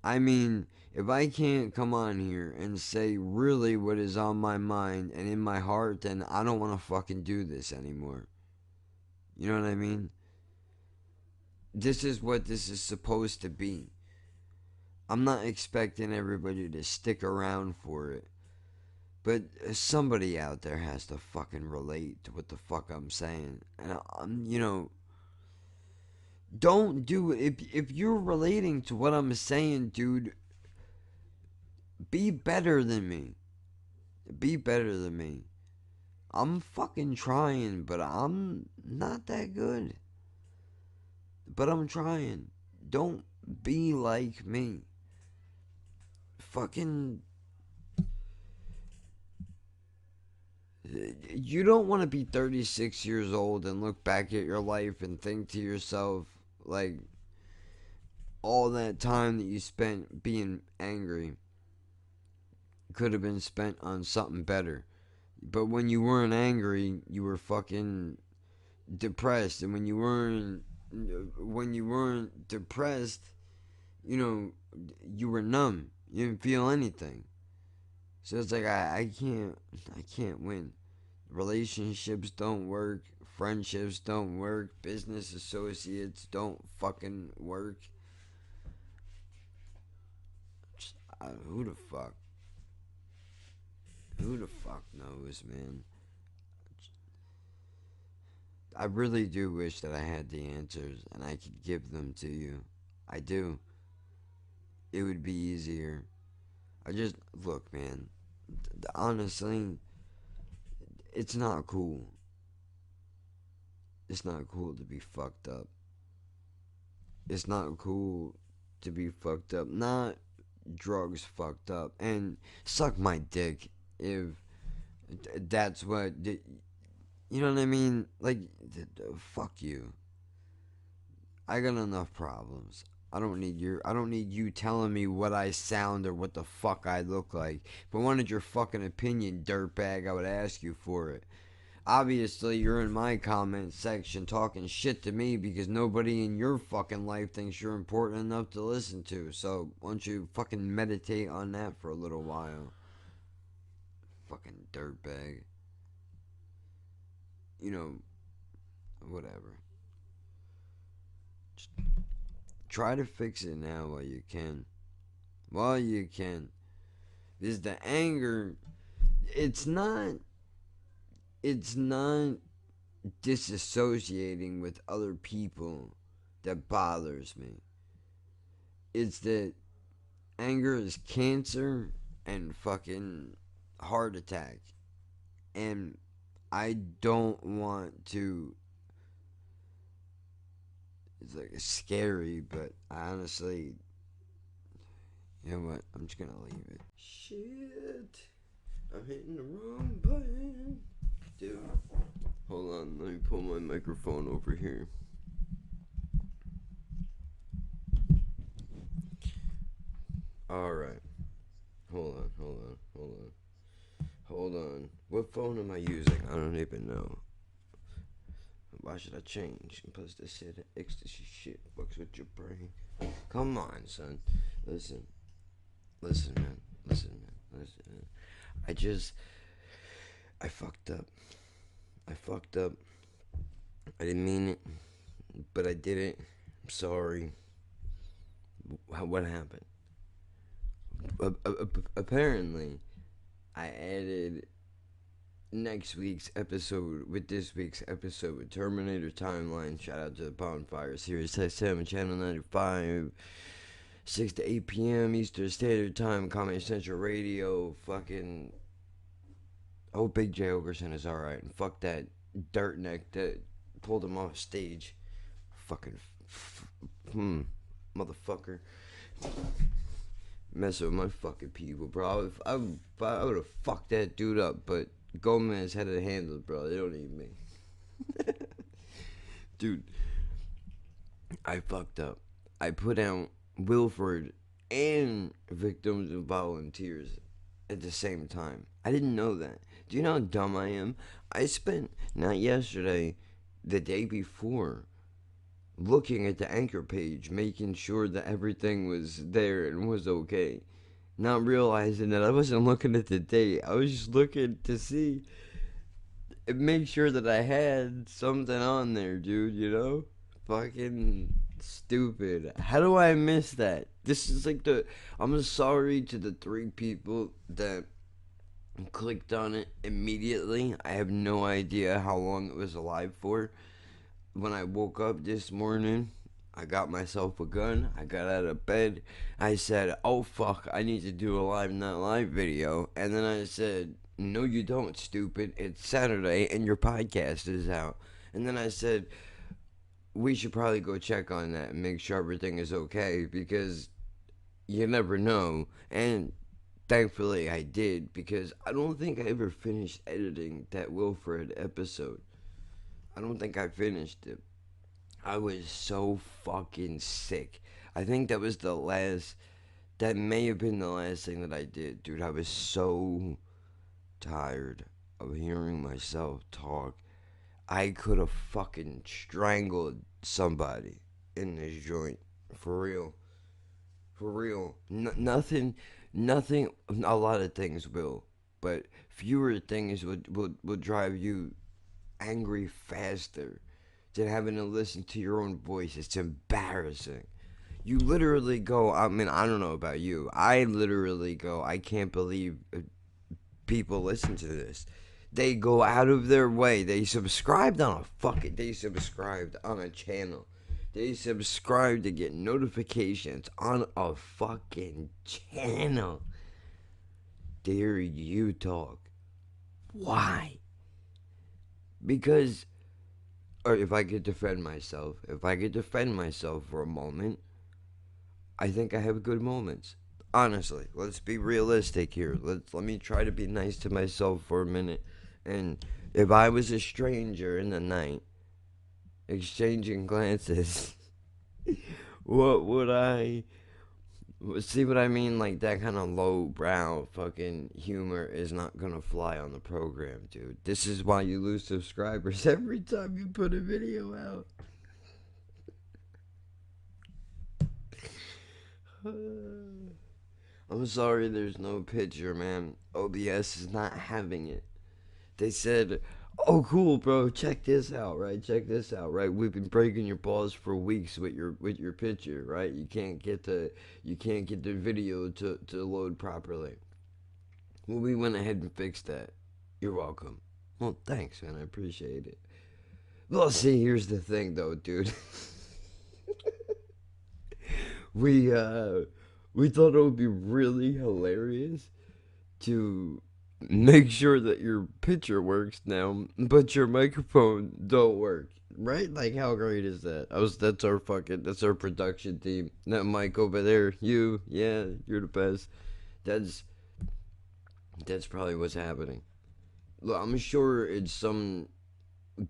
A: I mean, if I can't come on here and say really what is on my mind and in my heart, then I don't want to fucking do this anymore. You know what I mean? This is what this is supposed to be. I'm not expecting everybody to stick around for it. But somebody out there has to fucking relate to what the fuck I'm saying. And I'm, you know, don't do it. If you're relating to what I'm saying, dude, be better than me. Be better than me. I'm fucking trying, but I'm not that good. But I'm trying. Don't be like me. Fucking. You don't want to be 36 years old and look back at your life and think to yourself, like, all that time that you spent being angry could have been spent on something better. But when you weren't angry, you were fucking depressed, and when you weren't depressed, you know, you were numb. You didn't feel anything. So it's like I can't win. Relationships don't work. Friendships don't work. Business associates don't fucking work. Who the fuck? Who the fuck knows, man? I really do wish that I had the answers and I could give them to you. I do. It would be easier. I just look, man. Honestly, it's not cool. It's not cool to be fucked up. It's not cool to be fucked up. Not drugs fucked up. And suck my dick if that's what. You know what I mean? Like, fuck you. I got enough problems. I don't need you telling me what I sound or what the fuck I look like. If I wanted your fucking opinion, dirtbag, I would ask you for it. Obviously, you're in my comment section talking shit to me because nobody in your fucking life thinks you're important enough to listen to. So, why don't you fucking meditate on that for a little while? Fucking dirtbag. You know, whatever. Just try to fix it now while you can. While you can. Is the anger, it's not disassociating with other people that bothers me. It's that anger is cancer and fucking heart attack. And I don't want to. It's like scary, but I honestly. You know what? I'm just gonna leave it. Shit. I'm hitting the wrong button. Dude. Hold on, let me pull my microphone over here. Alright. Hold on. What phone am I using? I don't even know. Why should I change? Plus this shit, ecstasy shit fucks with your brain. Come on, son. Listen, man. I fucked up. I didn't mean it, but I did it. I'm sorry. What happened? Apparently, I added next week's episode with this week's episode with Terminator Timeline. Shout out to the Bonfire Series XM, Channel 95, 6 to 8 p.m. Eastern Standard Time, Comedy Central Radio. Fucking. Oh, Big J. Ogerson is alright. And fuck that dirt neck that pulled him off stage. Fucking. Motherfucker. Messing with my fucking people, bro. I would have fucked that dude up, but Gomez had it handled, bro. They don't need me. Dude, I fucked up. I put out Wilford and Victims and Volunteers at the same time. I didn't know that. Do you know how dumb I am? I spent, not yesterday, the day before, looking at the anchor page, making sure that everything was there and was okay. Not realizing that I wasn't looking at the date. I was just looking to see, make sure that I had something on there, dude, you know? Fucking stupid. How do I miss that? This is like I'm sorry to the 3 people that clicked on it immediately. I have no idea how long it was alive for. When I woke up this morning, I got myself a gun. I got out of bed. I said, oh fuck, I need to do a Live Not Live video. And then I said, no you don't, stupid. It's Saturday and your podcast is out. And then I said, we should probably go check on that and make sure everything is okay, because you never know. And thankfully I did, because I don't think I ever finished editing that Wilfred episode. I don't think I finished it. I was so fucking sick. I think that was that may have been the last thing that I did, dude. I was so tired of hearing myself talk. I could have fucking strangled somebody in this joint. For real. Nothing, a lot of things will, but fewer things would drive you angry faster than having to listen to your own voice. It's embarrassing. You literally go, I mean, I don't know about you. I literally go, I can't believe people listen to this. They go out of their way. They subscribed on they subscribed on a channel. They subscribe to get notifications on a fucking channel. Dare you talk? Why? Because, or if I could defend myself for a moment, I think I have good moments. Honestly, let's be realistic here. Let me try to be nice to myself for a minute. And if I was a stranger in the night, exchanging glances, what would I... See what I mean? Like, that kind of low-brow fucking humor is not gonna fly on the program, dude. This is why you lose subscribers every time you put a video out. I'm sorry there's no picture, man. OBS is not having it. They said, "Oh, cool, bro. Check this out, right? Check this out, right? We've been breaking your balls for weeks with your picture, right? You can't get the video to load properly." Well, we went ahead and fixed that. You're welcome. Well, thanks, man. I appreciate it. Well, see, here's the thing, though, dude. we uh, we thought it would be really hilarious to make sure that your picture works now, but your microphone don't work. Right? Like how great is that? That's our production team. That mic over there, yeah, you're the best. That's that's probably what's happening. Look, I'm sure it's some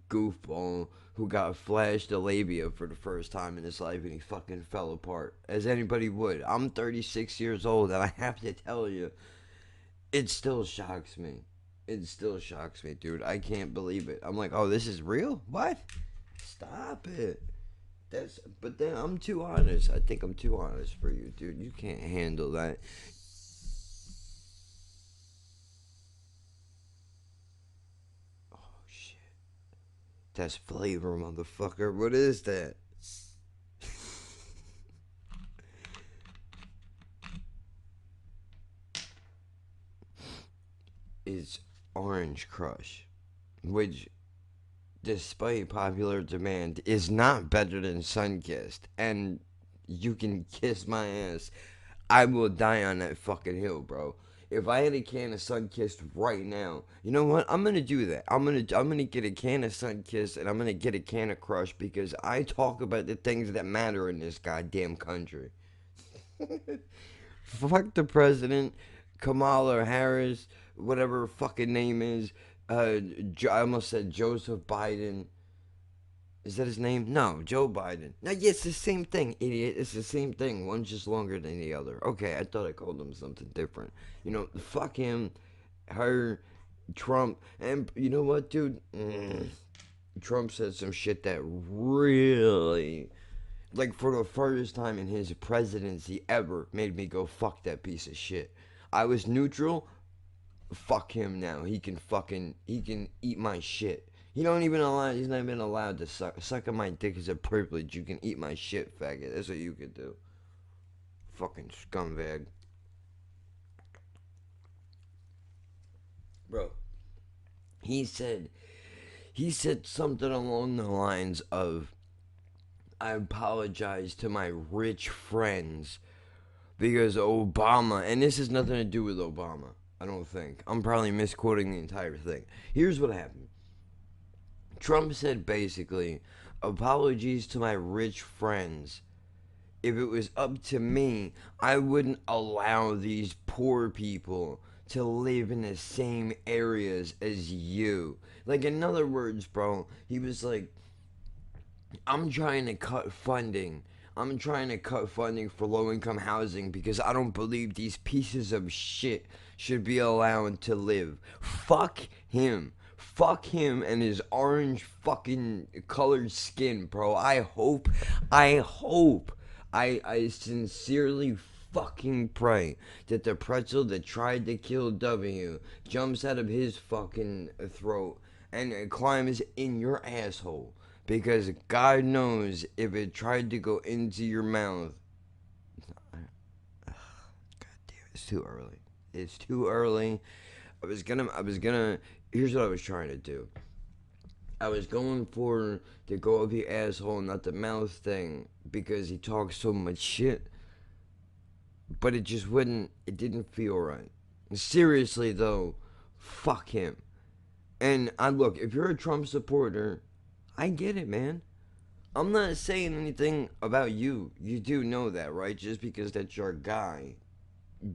A: goofball who got flashed a labia for the first time in his life and he fucking fell apart. As anybody would. I'm 36 years old and I have to tell you, it still shocks me. It still shocks me, dude. I can't believe it. I'm like, oh, this is real? What? Stop it. But then I'm too honest. I think I'm too honest for you, dude. You can't handle that. Oh shit. That's flavor, motherfucker. What is that? It's Orange Crush, which, despite popular demand, is not better than Sunkissed. And you can kiss my ass. I will die on that fucking hill, bro. If I had a can of Sunkissed right now, you know what? I'm gonna do that. I'm gonna get a can of Sunkissed and I'm gonna get a can of Crush because I talk about the things that matter in this goddamn country. Fuck the president, Kamala Harris, whatever her fucking name is. I almost said Joseph Biden. Is that his name? No, Joe Biden. No, yeah, it's the same thing, idiot. It's the same thing. One's just longer than the other. Okay, I thought I called him something different. Fuck him, her, Trump, and you know what, dude? Trump said some shit that really, like, for the first time in his presidency ever, made me go, fuck that piece of shit. I was neutral. Fuck him now. He can eat my shit. He's not even allowed to suck on my dick is a privilege. You can eat my shit, faggot. That's what you could do. Fucking scumbag. Bro, he said, he said something along the lines of, I apologize to my rich friends because Obama, and this has nothing to do with Obama, I don't think. I'm probably misquoting the entire thing. Here's what happened. Trump said basically, apologies to my rich friends. If it was up to me, I wouldn't allow these poor people to live in the same areas as you. Like, in other words, bro, he was like, I'm trying to cut funding. I'm trying to cut funding for low income housing because I don't believe these pieces of shit should be allowed to live. Fuck him. Fuck him and his orange fucking colored skin, bro. I sincerely fucking pray that the pretzel that tried to kill W jumps out of his fucking throat and climbs in your asshole. Because God knows if it tried to go into your mouth. God damn, it's too early. It's too early. I was gonna, here's what I was trying to do. I was going for to go up your asshole, not the mouth thing, because he talks so much shit. But it didn't feel right. Seriously, though, fuck him. And I look, if you're a Trump supporter, I get it, man. I'm not saying anything about you. You do know that, right? Just because that's your guy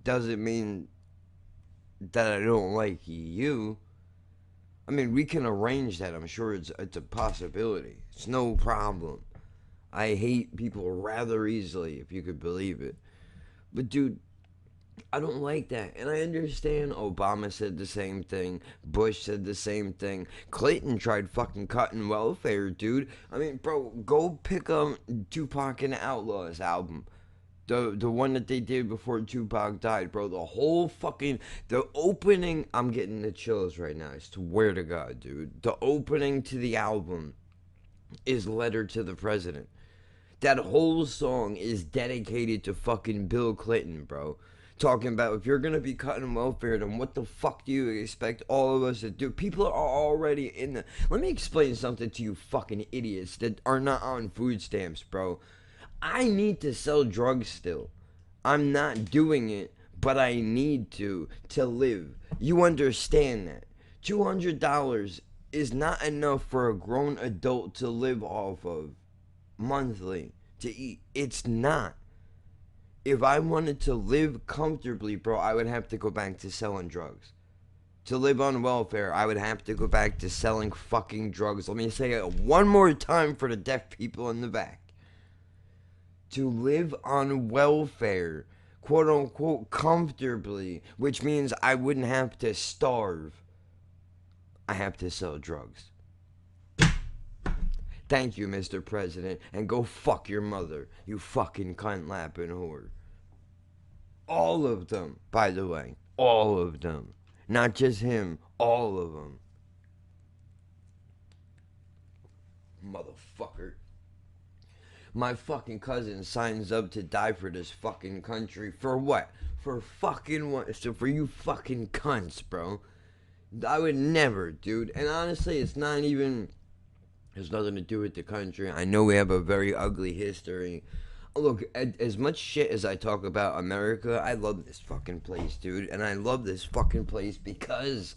A: doesn't mean that I don't like you. I mean, we can arrange that. I'm sure it's a possibility. It's no problem. I hate people rather easily, if you could believe it. But dude, I don't like that. And I understand Obama said the same thing. Bush said the same thing. Clinton tried fucking cutting welfare, dude. I mean, bro, go pick up Tupac and the Outlaws album. The one that they did before Tupac died, bro. The whole fucking the opening. I'm getting the chills right now. I swear to God, dude. The opening to the album is "Letter to the President." That whole song is dedicated to fucking Bill Clinton, bro. Talking about if you're gonna be cutting welfare, then what the fuck do you expect all of us to do? People are already in the. Let me explain something to you fucking idiots that are not on food stamps, bro. I need to sell drugs still. I'm not doing it, but I need to live. You understand that? $200 is not enough for a grown adult to live off of monthly to eat. It's not. If I wanted to live comfortably, bro, I would have to go back to selling drugs. To live on welfare, I would have to go back to selling fucking drugs. Let me say it one more time for the deaf people in the back. To live on welfare, quote unquote, comfortably, which means I wouldn't have to starve, I have to sell drugs. Thank you, Mr. President, and go fuck your mother, you fucking cunt lapping whore. All of them, by the way. All of them. Not just him, all of them. Motherfucker. My fucking cousin signs up to die for this fucking country. For what? For fucking what? So for you fucking cunts, bro. I would never, dude. And honestly, it's not even. There's nothing to do with the country. I know we have a very ugly history. Look, as much shit as I talk about America, I love this fucking place, dude. And I love this fucking place because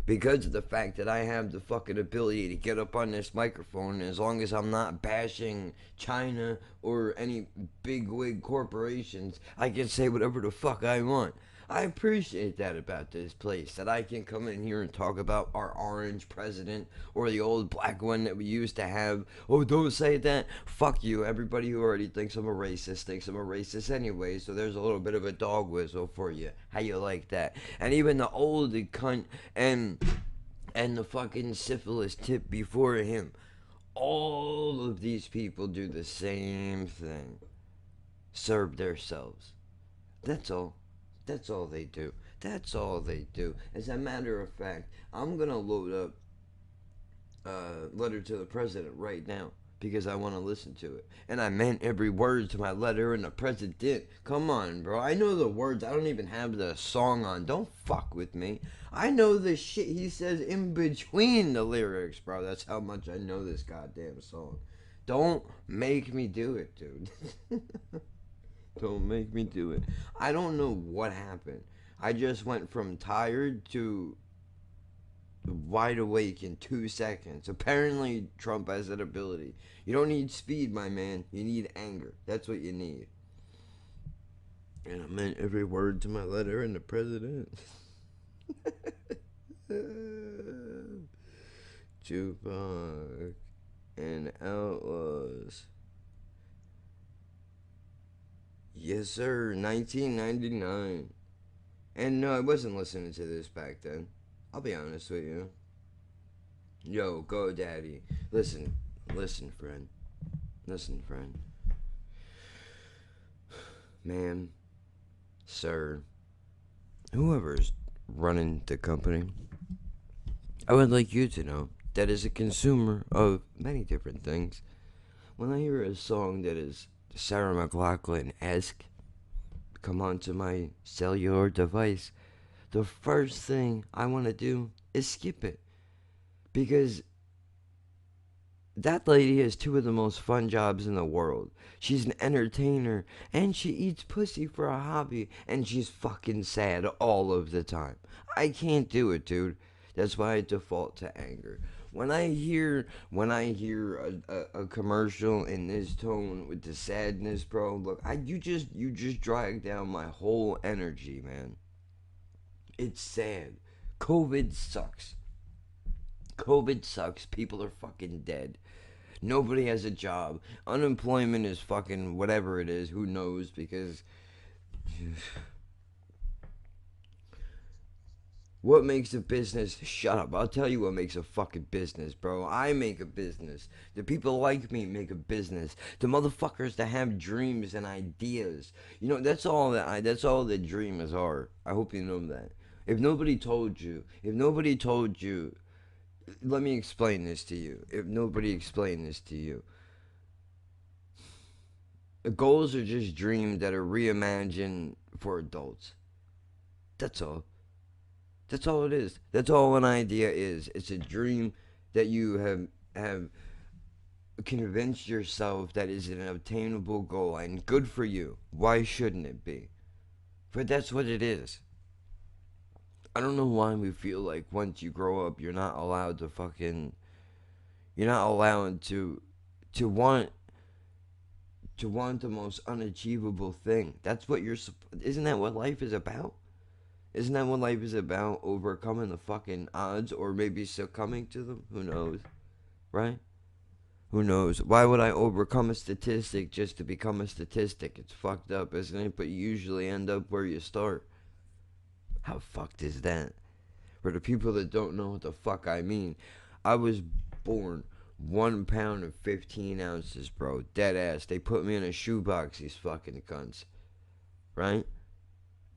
A: of the fact that I have the fucking ability to get up on this microphone, as long as I'm not bashing China or any big wig corporations, I can say whatever the fuck I want. I appreciate that about this place, that I can come in here and talk about our orange president or the old black one that we used to have. Oh, don't say that. Fuck you. Everybody who already thinks I'm a racist thinks I'm a racist anyway, so there's a little bit of a dog whistle for you. How you like that? And even the old cunt and the fucking syphilis tip before him. All of these people do the same thing. Serve themselves. That's all. That's all they do. That's all they do. As a matter of fact, I'm gonna load up Letter to the President right now because I want to listen to it. And I meant every word to my letter, and the president. Come on, bro. I know the words. I don't even have the song on. Don't fuck with me. I know the shit he says in between the lyrics, bro. That's how much I know this goddamn song. Don't make me do it, dude. Don't make me do it. I don't know what happened. I just went from tired to wide awake in 2 seconds. Apparently, Trump has that ability. You don't need speed, my man. You need anger. That's what you need. And I meant every word to my letter and the president. Tupac and Outlaws. Yes, sir. 1999. And no, I wasn't listening to this back then. I'll be honest with you. Yo, go daddy. Listen, listen, friend. Listen, friend. Ma'am, sir, whoever's running the company, I would like you to know that as a consumer of many different things, when I hear a song that is Sarah McLachlan-esque come onto my cellular device, the first thing I want to do is skip it. Because that lady has two of the most fun jobs in the world. She's an entertainer, and she eats pussy for a hobby, and she's fucking sad all of the time. I can't do it, dude. That's why I default to anger. When I hear a commercial in this tone with the sadness, bro, look, you just drag down my whole energy, man. It's sad. COVID sucks. COVID sucks. People are fucking dead. Nobody has a job. Unemployment is fucking whatever it is. Who knows? Because What makes a business? Shut up. I'll tell you what makes a fucking business, bro. I make a business. The people like me make a business. The motherfuckers that have dreams and ideas. You know, that's all that dreamers are. I hope you know that. If nobody told you, let me explain this to you. If nobody explained this to you, goals are just dreams that are reimagined for adults. That's all. That's all it is. That's all an idea is. It's a dream that you have convinced yourself that is an obtainable goal and good for you. Why shouldn't it be? But that's what it is. I don't know why we feel like once you grow up, you're not allowed to want to want the most unachievable thing. That's what you're. Isn't that what life is about? Isn't that what life is about? Overcoming the fucking odds, or maybe succumbing to them. Who knows, right? Who knows? Why would I overcome a statistic just to become a statistic? It's fucked up, isn't it? But you usually end up where you start. How fucked is that? For the people that don't know what the fuck I mean, I was born 1 pound and 15 ounces, bro. Dead ass. They put me in a shoebox, these fucking cunts. Right?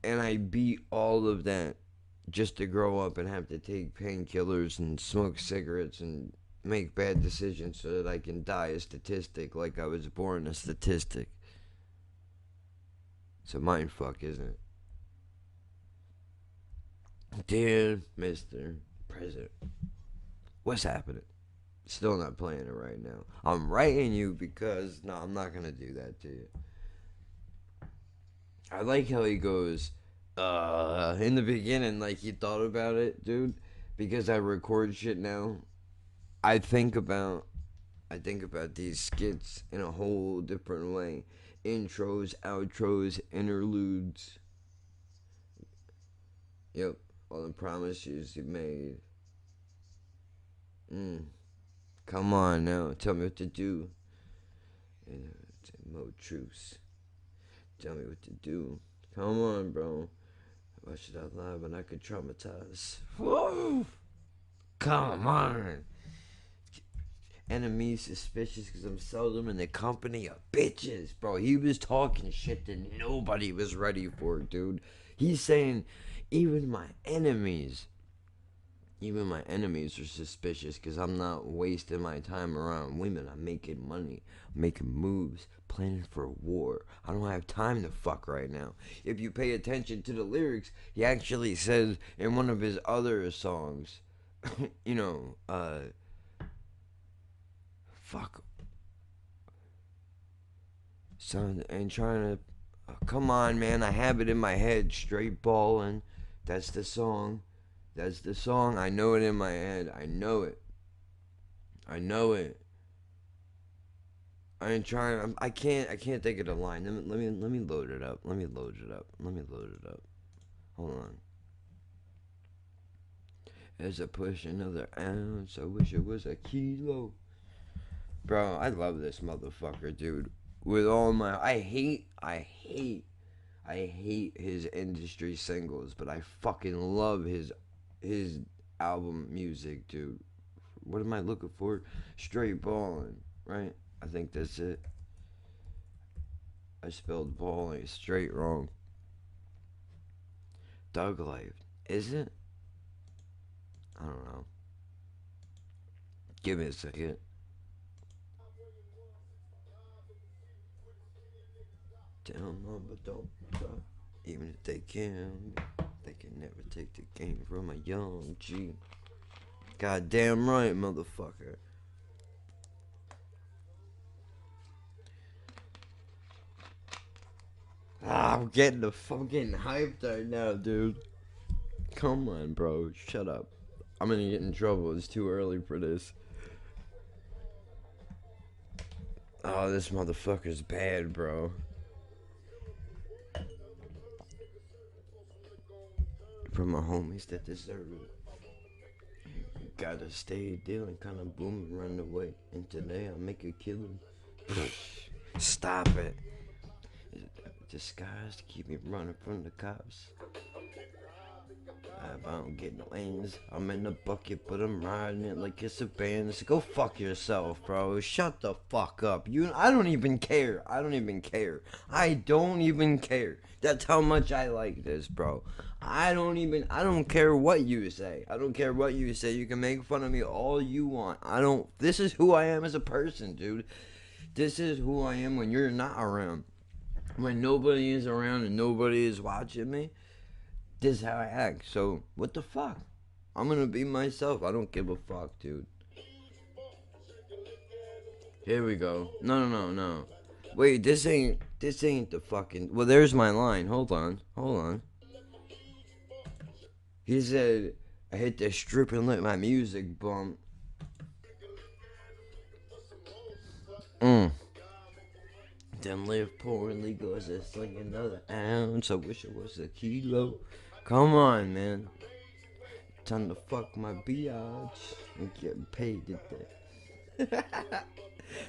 A: And I beat all of that just to grow up and have to take painkillers and smoke cigarettes and make bad decisions so that I can die a statistic like I was born a statistic. It's a mind fuck, isn't it? Dear Mr. President, what's happening? Still not playing it right now. I'm writing you because, no, I'm not going to do that to you. I like how he goes, in the beginning, like he thought about it, dude. Because I record shit now, I think about these skits in a whole different way. Intros, outros, interludes. Yep, all the promises you made. Come on now, tell me what to do. Mo truce. Tell me what to do. Come on, bro. Why should I lie when I could traumatize? Whoa! Come on. Enemies suspicious because I'm seldom in the company of bitches, bro. He was talking shit that nobody was ready for, dude. He's saying even my enemies are suspicious because I'm not wasting my time around women. I'm making money, I'm making moves, planning for a war. I don't have time to fuck right now. If you pay attention to the lyrics, he actually says in one of his other songs, you know, fuck. Son, ain't trying to. Come on, man. I have it in my head. Straight ballin'. That's the song. That's the song. I know it in my head. I know it. I know it. I ain't trying. I can't. I can't think of the line. Let me load it up. Let me load it up. Let me load it up. Hold on. As I push another ounce, I wish it was a kilo. Bro, I love this motherfucker, dude. With all my, I hate his industry singles, but I fucking love his album music, dude. What am I looking for? Straight ballin', right? I think that's it. I spelled balling straight wrong. Thug Life. Is it? I don't know. Give me a second. Tell mom, but don't stop. Even if they can never take the game from a young G. Goddamn right, motherfucker. I'm getting hyped right now, dude. Come on, bro. Shut up. I'm gonna get in trouble. It's too early for this. Oh, this motherfucker's bad, bro. For my homies that deserve it. Gotta stay dealing, kinda booming, run away. And today I'll make a killing. Stop it. Disguise to keep me running from the cops. If I don't get no ends, I'm in the bucket, but I'm riding it like it's a band. So go fuck yourself, bro. Shut the fuck up. I don't even care. I don't even care. I don't even care. That's how much I like this, bro. I don't care what you say. I don't care what you say. You can make fun of me all you want. This is who I am as a person, dude. This is who I am when you're not around. When nobody is around and nobody is watching me. This is how I act. So, what the fuck? I'm gonna be myself. I don't give a fuck, dude. Here we go. No. Wait, this ain't the fucking. Well, there's my line. Hold on. He said, I hit the strip and let my music bump. Then live poorly, goes to sling another ounce. I wish it was a kilo. Come on, man. Time to fuck my biatch and get paid today.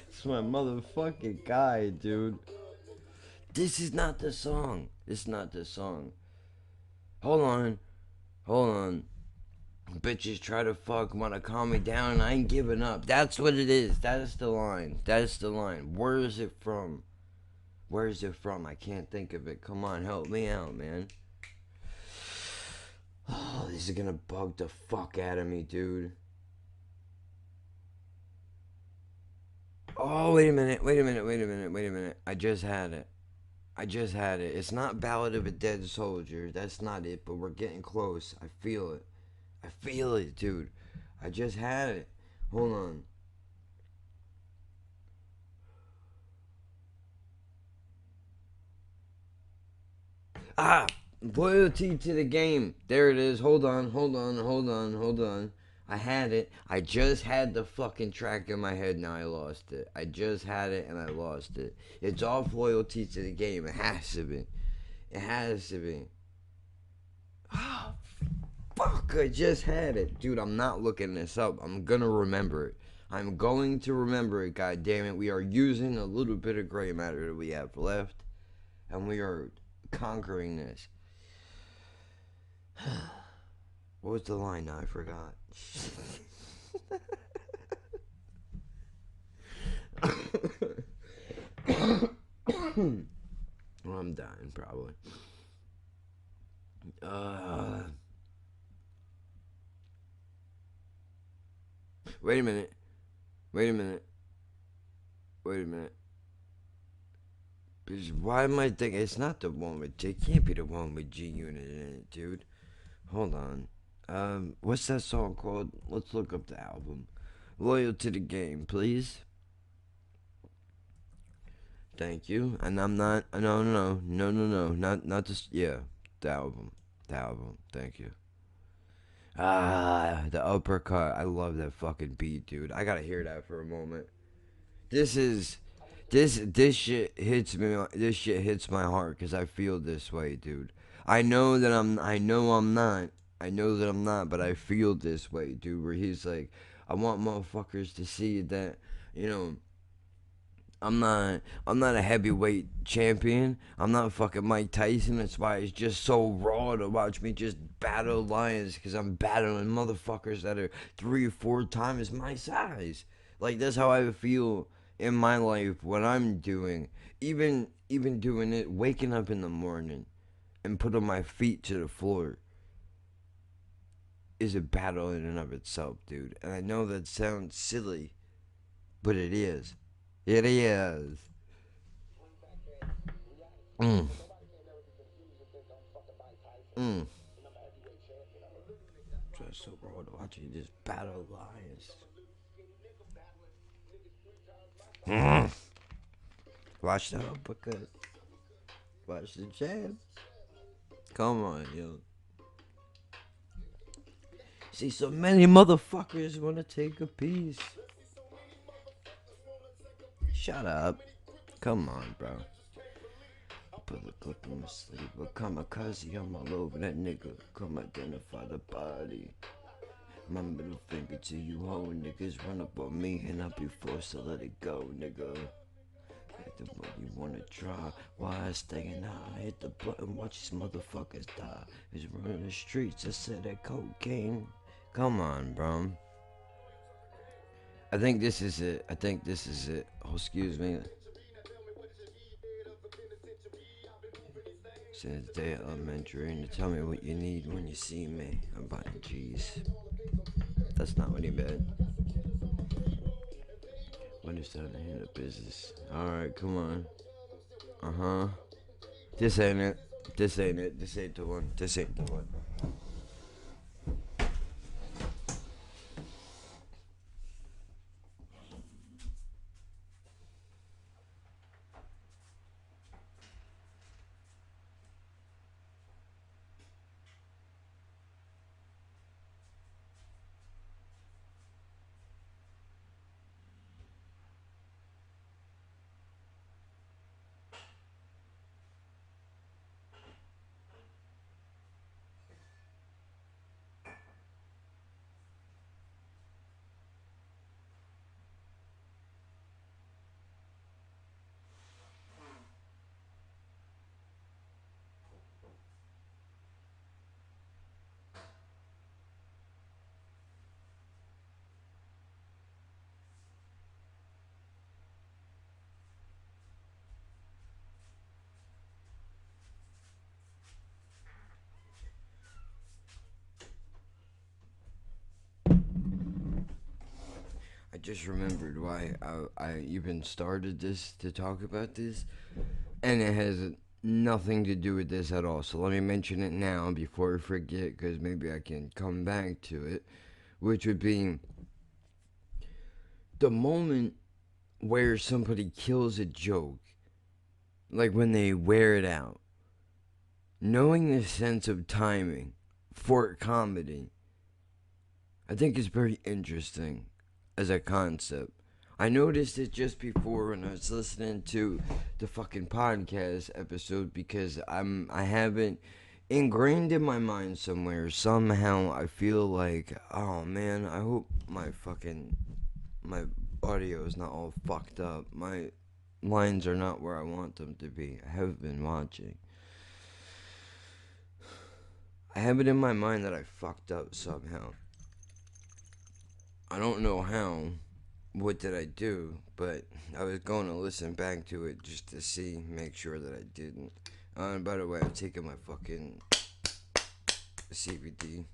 A: It's my motherfucking guy, dude. This is not the song. It's not the song. Hold on. Bitches try to fuck, wanna calm me down, I ain't giving up. That's what it is. That's the line. Where is it from? I can't think of it. Come on, help me out, man. Oh, this is gonna bug the fuck out of me, dude. Oh, wait a minute. I just had it. It's not Ballad of a Dead Soldier. That's not it, but we're getting close. I feel it, dude. I just had it. Hold on. Ah! Loyalty to the game. There it is. Hold on. I had it. I just had the fucking track in my head. Now I lost it. I just had it and I lost it. It's off Loyalty to the Game. It has to be. Oh, fuck. I just had it. Dude, I'm not looking this up. I'm gonna remember it. I'm going to remember it. God damn it. We are using a little bit of gray matter that we have left. And we are conquering this. What was the line now? I forgot. Well, I'm dying probably. Wait a minute. Why am I thinking it's not the one with it can't be the one with G Unit in it, dude. Hold on. What's that song called? Let's look up the album. Loyal to the Game, please. Thank you. And I'm not. No. Not this. Yeah, the album. Thank you. The uppercut. I love that fucking beat, dude. I gotta hear that for a moment. This is. This shit hits me. This shit hits my heart because I feel this way, dude. I know that I'm. I know I'm not. I know that I'm not, but I feel this way, dude. Where he's like, I want motherfuckers to see that, you know, I'm not a heavyweight champion. I'm not fucking Mike Tyson. That's why it's just so raw to watch me just battle lions because I'm battling motherfuckers that are 3 or 4 times my size. Like that's how I feel in my life when I'm doing even doing it waking up in the morning and putting my feet to the floor is a battle in and of itself, dude. And I know that sounds silly, but it is. It is. Mm. Mm. Just so raw to watch you just battle lions. Mm. Watch the uppercut. Watch the jab. Come on, yo. See, so many motherfuckers want to take a piece. Shut up. Come on, bro. Put the clip in my sleeve. But kamikaze, I'm all over that nigga. Come identify the body. My middle finger to you hoe niggas run up on me and I'll be forced to let it go, nigga. the what you wanna try. Why I staying out? Hit the button, watch these motherfuckers die. Is running the streets, I said that cocaine. Come on, bro. I think this is it. I think this is it. Oh, excuse me. Since day elementary, and to tell me what you need when you see me. I'm buying G's. That's not what he meant. When it's time to handle business. Alright, come on. Uh-huh. This ain't it. This ain't it. This ain't the one. This ain't the one. I just remembered why I even started this to talk about this, and it has nothing to do with this at all. So let me mention it now before I forget, because maybe I can come back to it, which would be the moment where somebody kills a joke, like when they wear it out. Knowing the sense of timing for comedy, I think is very interesting as a concept. I noticed it just before when I was listening to the fucking podcast episode because I haven't ingrained in my mind somewhere. Somehow I feel like, oh man, I hope my audio is not all fucked up. My lines are not where I want them to be. I have been watching. I have it in my mind that I fucked up somehow. I don't know how. What did I do? But I was going to listen back to it just to see, make sure that I didn't. And by the way, I'm taking my fucking CBD.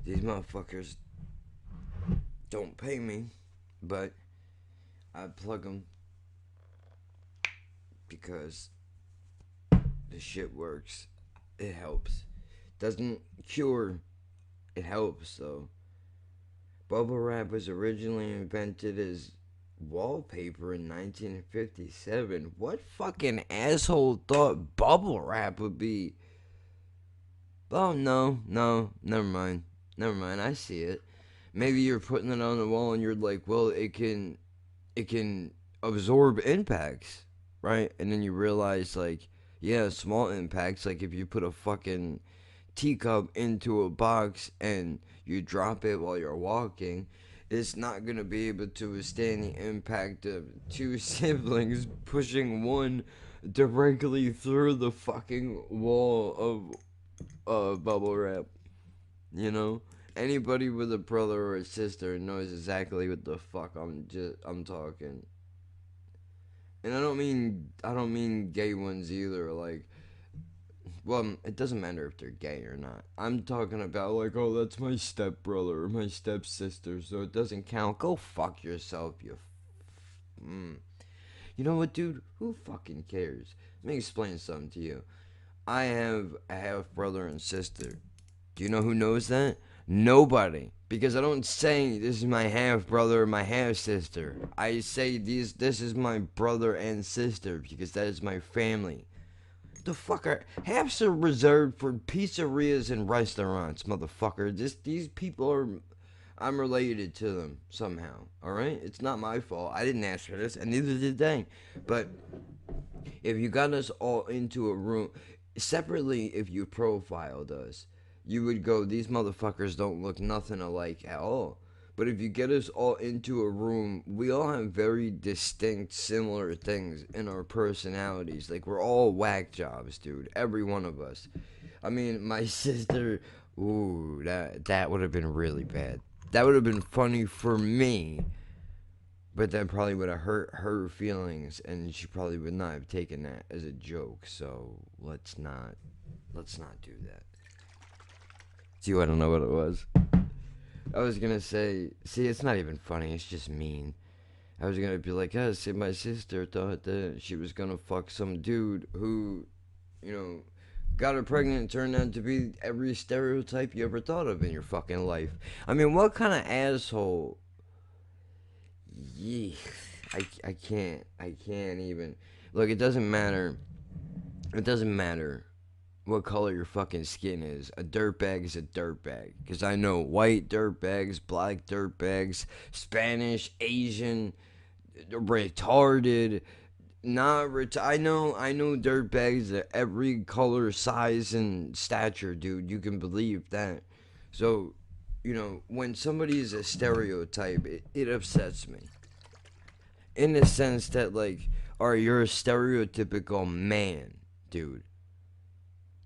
A: These motherfuckers don't pay me, but I plug them because the shit works. It helps. Doesn't cure. It helps though. Bubble wrap was originally invented as wallpaper in 1957. What fucking asshole thought bubble wrap would be? Oh no, never mind. Never mind, I see it. Maybe you're putting it on the wall and you're like, well, it can absorb impacts, right? And then you realize like, yeah, small impacts, like if you put a fucking teacup into a box and you drop it while you're walking, it's not gonna be able to withstand the impact of two siblings pushing one directly through the fucking wall of bubble wrap. You know, anybody with a brother or a sister knows exactly what the fuck I'm talking. And I don't mean gay ones either. Like, well, it doesn't matter if they're gay or not. I'm talking about like, oh, that's my stepbrother or my stepsister, so it doesn't count. Go fuck yourself, you. You know what, dude? Who fucking cares? Let me explain something to you. I have a half brother and sister. Do you know who knows that? Nobody. Because I don't say this is my half brother or my half sister. I say this is my brother and sister because that is my family. The fucker, halves are reserved for pizzerias and restaurants, motherfucker. These people are, I'm related to them somehow. All right, it's not my fault. I didn't ask for this, and neither did they. But if you got us all into a room separately, if you profiled us, you would go, these motherfuckers don't look nothing alike at all. But if you get us all into a room, we all have very distinct, similar things in our personalities. Like, we're all whack jobs, dude. Every one of us. I mean, my sister, ooh, that would have been really bad. That would have been funny for me, but that probably would have hurt her feelings, and she probably would not have taken that as a joke. So let's not do that. See, I don't know what it was. I was gonna say, see, it's not even funny. It's just mean. I was gonna be like, yeah, see, my sister thought that she was gonna fuck some dude who, you know, got her pregnant and turned out to be every stereotype you ever thought of in your fucking life. I mean, what kind of asshole? Yeesh. I can't even. Look, it doesn't matter. It doesn't matter what color your fucking skin is. A dirtbag is a dirtbag. Because I know white dirtbags, black dirtbags, Spanish, Asian, retarded, not I know dirtbags of every color, size, and stature, dude. You can believe that. So, when somebody is a stereotype, it upsets me. In the sense that, like, alright, you're a stereotypical man, dude.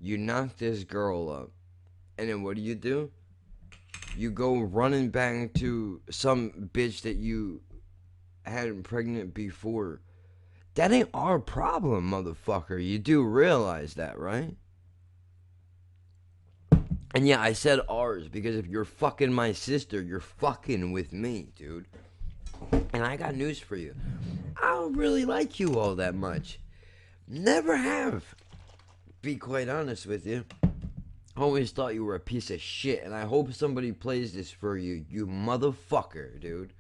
A: You knock this girl up, and then what do? You go running back to some bitch that you had pregnant before. That ain't our problem, motherfucker. You do realize that, right? And yeah, I said ours because if you're fucking my sister, you're fucking with me, dude. And I got news for you. I don't really like you all that much. Never have. Be quite honest with you. Always thought you were a piece of shit, and I hope somebody plays this for you, you motherfucker, dude.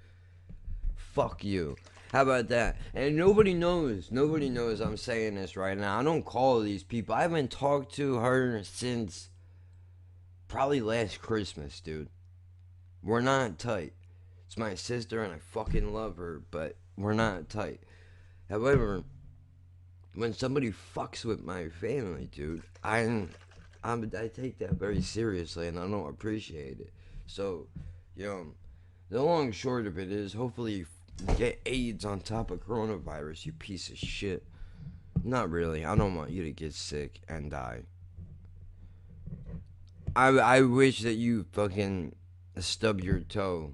A: Fuck you. How about that? And nobody knows I'm saying this right now. I don't call these people. I haven't talked to her since probably last Christmas, dude. We're not tight. It's my sister and I fucking love her, but we're not tight. However, when somebody fucks with my family, dude, I take that very seriously and I don't appreciate it. So, the long and short of it is, hopefully you get AIDS on top of coronavirus, you piece of shit. Not really. I don't want you to get sick and die. I wish that you fucking stub your toe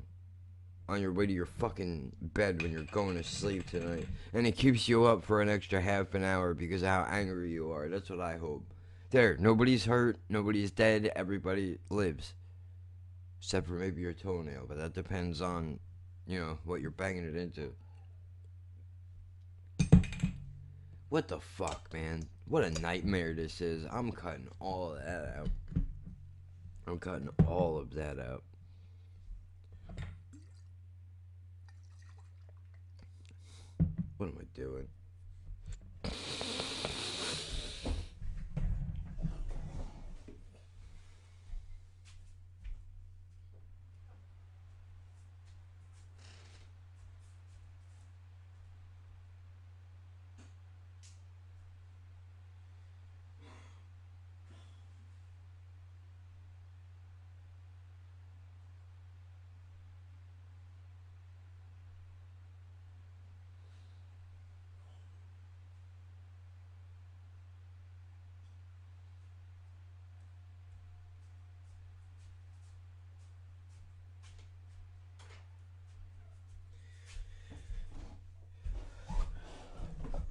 A: on your way to your fucking bed when you're going to sleep tonight. And it keeps you up for an extra half an hour because of how angry you are. That's what I hope. There, nobody's hurt, nobody's dead, everybody lives. Except for maybe your toenail, but that depends on, what you're banging it into. What the fuck, man? What a nightmare this is. I'm cutting all of that out. I'm cutting all of that out. What am I doing?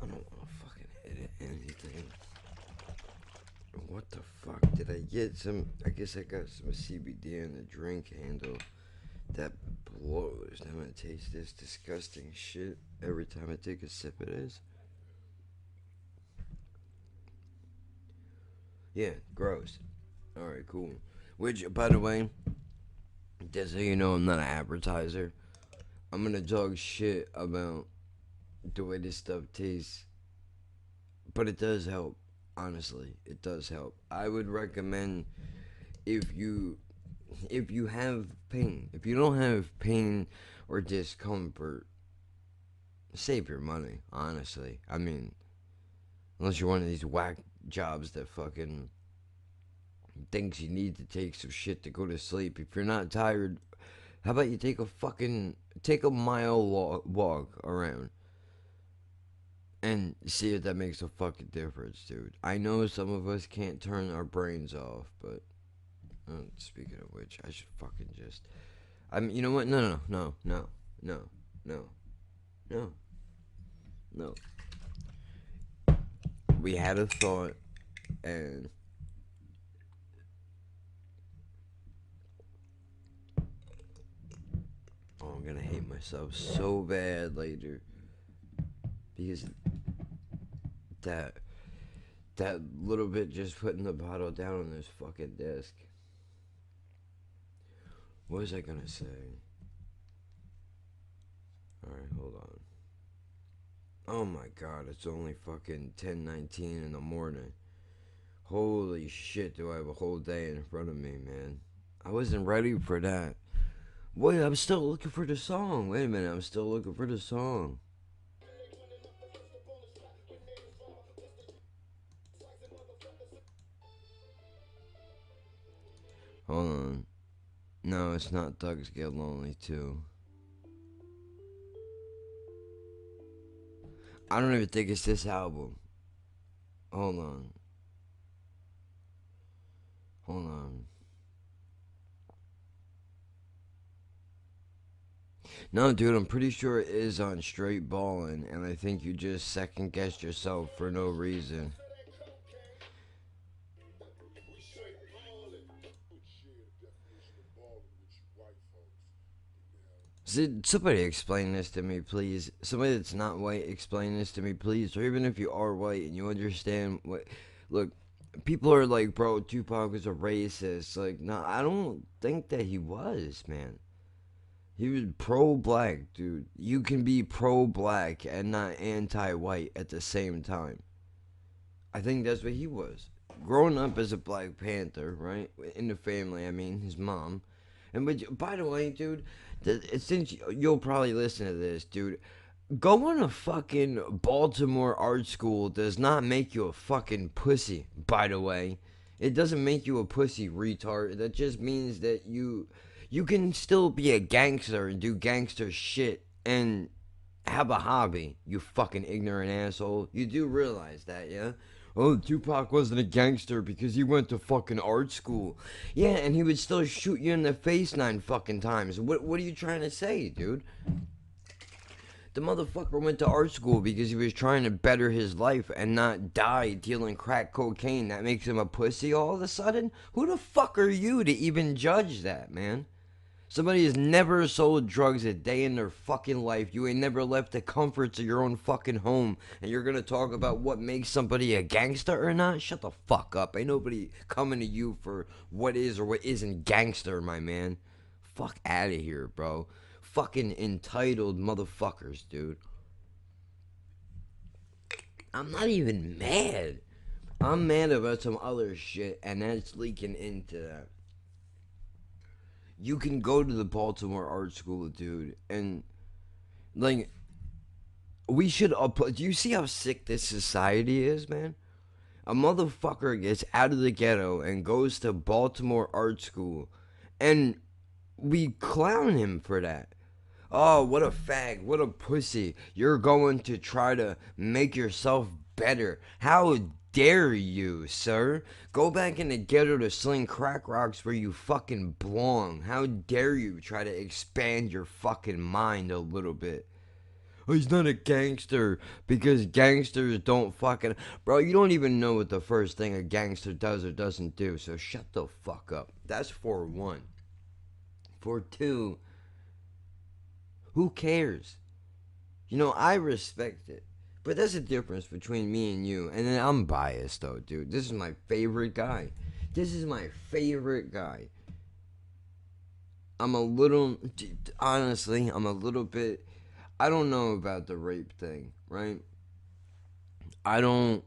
A: I don't want to fucking edit anything. What the fuck? Did I get some? I guess I got some CBD in the drink handle. That blows. I'm gonna taste this disgusting shit every time I take a sip of this. Yeah, gross. Alright, cool. Which, by the way, just so you know, I'm not an advertiser. I'm gonna talk shit about the way this stuff tastes, but it does help. Honestly, it does help. I would recommend if you have pain, if you don't have pain or discomfort, save your money. Honestly, I mean, unless you're one of these whack jobs that fucking thinks you need to take some shit to go to sleep. If you're not tired, How about you take a mile walk around and see if that makes a fucking difference, dude. I know some of us can't turn our brains off, but speaking of which, I should fucking just. I mean, you know what? No, no, no, no. We had a thought, and oh, I'm gonna hate myself so bad later because that that little bit just putting the bottle down on this fucking desk. What was I gonna say? Alright, hold on. Oh my god, it's only fucking 10:19 in the morning. Holy shit, do I have a whole day in front of me, man. I wasn't ready for that. Wait, I'm still looking for the song. Wait a minute, I'm still looking for the song. Hold on. No, it's not Thugs Get Lonely too. I don't even think it's this album. Hold on. Hold on. No, dude, I'm pretty sure it is on Straight Ballin', and I think you just second guessed yourself for no reason. Somebody explain this to me, please. Somebody that's not white, explain this to me, please. Or even if you are white and you understand what. Look, people are like, bro, Tupac was a racist. Like, no, I don't think that he was, man. He was pro black, dude. You can be pro black and not anti white at the same time. I think that's what he was. Growing up as a Black Panther, right? In the family, I mean, his mom. And but by the way, dude, since you'll probably listen to this, dude, going to fucking Baltimore art school does not make you a fucking pussy, by the way. It doesn't make you a pussy, retard. That just means that you can still be a gangster and do gangster shit and have a hobby, you fucking ignorant asshole. You do realize that, yeah? Oh, Tupac wasn't a gangster because he went to fucking art school. Yeah, and he would still shoot you in the face 9 fucking times. What are you trying to say, dude? The motherfucker went to art school because he was trying to better his life and not die dealing crack cocaine. That makes him a pussy all of a sudden? Who the fuck are you to even judge that, man? Somebody has never sold drugs a day in their fucking life. You ain't never left the comforts of your own fucking home. And you're gonna talk about what makes somebody a gangster or not? Shut the fuck up. Ain't nobody coming to you for what is or what isn't gangster, my man. Fuck out of here, bro. Fucking entitled motherfuckers, dude. I'm not even mad. I'm mad about some other shit, and that's leaking into that. You can go to the Baltimore Art School, dude, and like we should do you see how sick this society is, man? A motherfucker gets out of the ghetto and goes to Baltimore Art School, and we clown him for that. Oh, what a fag, what a pussy. You're going to try to make yourself better. How dare you, sir? Go back in the ghetto to sling crack rocks where you fucking belong. How dare you try to expand your fucking mind a little bit? Oh, he's not a gangster because gangsters don't fucking. Bro, you don't even know what the first thing a gangster does or doesn't do, so shut the fuck up. That's for one. For two, who cares? You know, I respect it. But there's a difference between me and you. And then I'm biased, though, dude. This is my favorite guy. This is my favorite guy. I'm a little. Honestly, I'm a little bit. I don't know about the rape thing, right? I don't.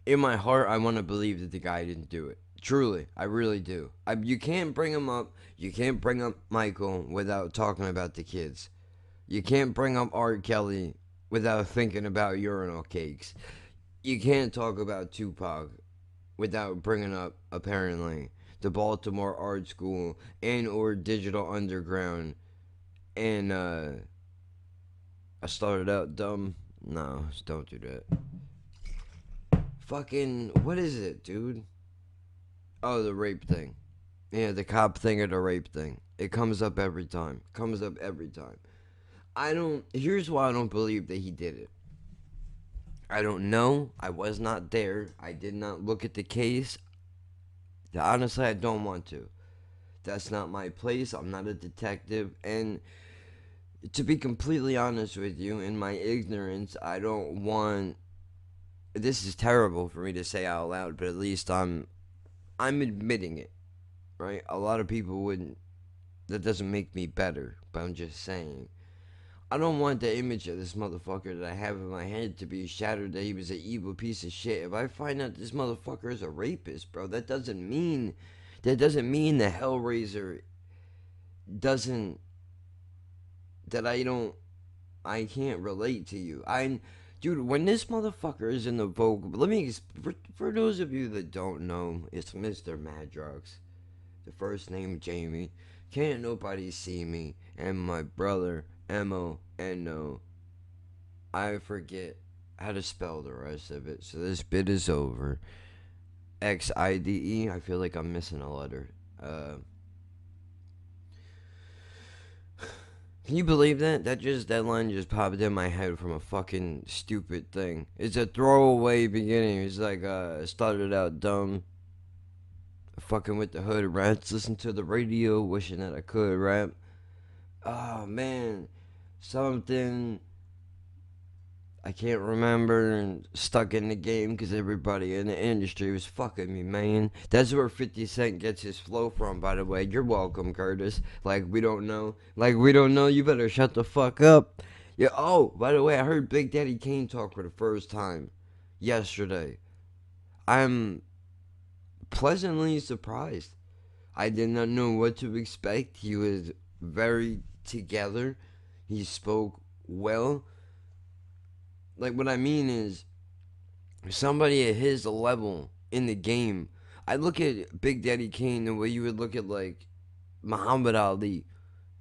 A: In my heart, I want to believe that the guy didn't do it. Truly, I really do. You can't bring him up. You can't bring up Michael without talking about the kids. You can't bring up R. Kelly without thinking about urinal cakes. You can't talk about Tupac without bringing up, apparently, the Baltimore Art School and or Digital Underground And I started out dumb. No, don't do that. Fucking, what is it, dude? Oh, the rape thing. Yeah, the cop thing or the rape thing. It comes up every time. Comes up every time. Here's why I don't believe that he did it. I don't know. I was not there. I did not look at the case. Honestly, I don't want to. That's not my place. I'm not a detective. And to be completely honest with you, in my ignorance, I don't want. This is terrible for me to say out loud, but at least I'm admitting it, right? A lot of people wouldn't. That doesn't make me better, but I'm just saying. I don't want the image of this motherfucker that I have in my head to be shattered that he was an evil piece of shit. If I find out this motherfucker is a rapist, bro, that doesn't mean the Hellraiser doesn't that I can't relate to you. Dude, when this motherfucker is in the vocal, for those of you that don't know, it's Mr. Madrox. The first name Jamie. Can't nobody see me, and my brother Mono. I forget how to spell the rest of it, so this bit is over. XIDE. I feel like I'm missing a letter. Can you believe that? That line just popped in my head from a fucking stupid thing. It's a throwaway beginning. It's like started out dumb, fucking with the hood rats, listen to the radio, wishing that I could rap. Oh man, something I can't remember, and stuck in the game because everybody in the industry was fucking me, man. That's where 50 Cent gets his flow from, by the way. You're welcome, Curtis. Like, we don't know. You better shut the fuck up. Yeah, oh, by the way, I heard Big Daddy Kane talk for the first time yesterday. I'm pleasantly surprised. I did not know what to expect. He was very together. He spoke well. Like, what I mean is, somebody at his level in the game, I look at Big Daddy Kane the way you would look at, like, Muhammad Ali.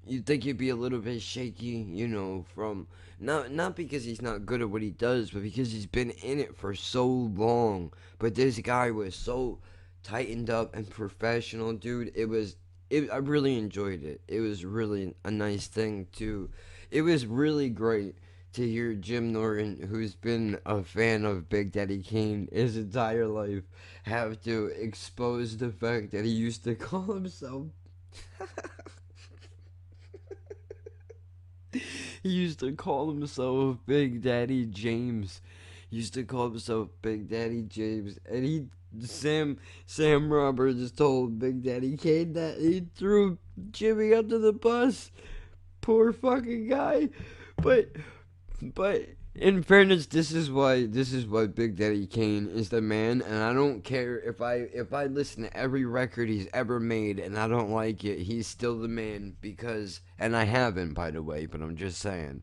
A: You'd think he'd be a little bit shaky, from not because he's not good at what he does, but because he's been in it for so long. But this guy was so tightened up and professional, dude. I really enjoyed it. It was really a nice thing too. It was really great to hear Jim Norton, who's been a fan of Big Daddy Kane his entire life, have to expose the fact that he used to call himself. He used to call himself Big Daddy James. He used to call himself Big Daddy James, and Sam Roberts told Big Daddy Kane that he threw Jimmy under the bus. Poor fucking guy. But in fairness, this is why Big Daddy Kane is the man, and I don't care if I listen to every record he's ever made and I don't like it, he's still the man because, and I haven't, by the way, but I'm just saying.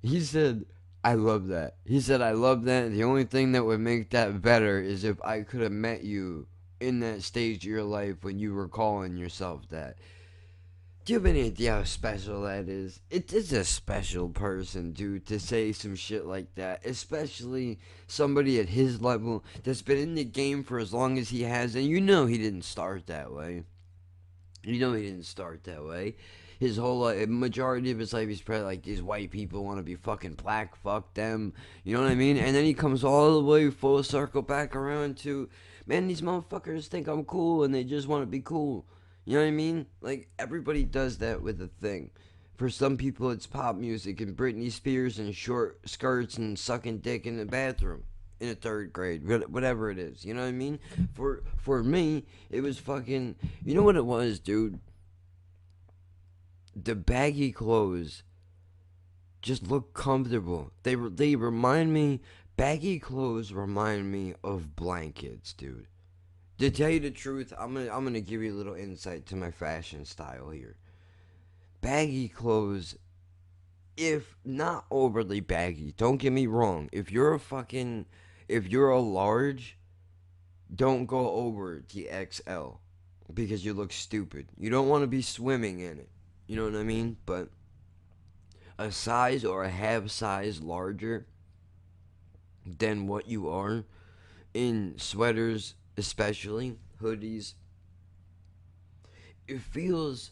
A: He said, I love that. He said, I love that. The only thing that would make that better is if I could have met you in that stage of your life when you were calling yourself that. Do you have any idea how special that is? It's a special person, dude, to say some shit like that. Especially somebody at his level that's been in the game for as long as he has. And you know he didn't start that way. You know he didn't start that way. His whole majority of his life, he's probably like, these white people want to be fucking black, fuck them. You know what I mean? And then he comes all the way full circle back around to, man, these motherfuckers think I'm cool and they just want to be cool. You know what I mean? Like, everybody does that with a thing. For some people, it's pop music and Britney Spears and short skirts and sucking dick in the bathroom in a third grade, whatever it is. You know what I mean? For me, it was fucking. You know what it was, dude? The baggy clothes just look comfortable. They remind me. Baggy clothes remind me of blankets, dude. To tell you the truth, I'm gonna give you a little insight to my fashion style here. Baggy clothes, if not overly baggy, don't get me wrong. If you're a large, don't go over the XL because you look stupid. You don't want to be swimming in it. You know what I mean? But a size or a half size larger than what you are in sweaters, especially hoodies. It feels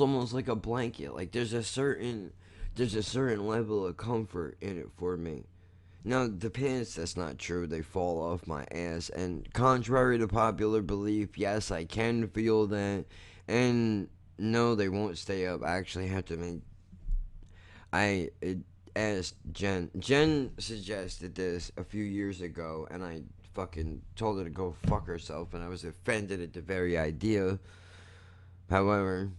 A: almost like a blanket. Like there's a certain level of comfort in it for me. Now, the pants, that's not true. They fall off my ass. And contrary to popular belief, yes, I can feel that. And no, they won't stay up. I actually have to make. Asked Jen. Jen suggested this a few years ago, and I fucking told her to go fuck herself, and I was offended at the very idea. However,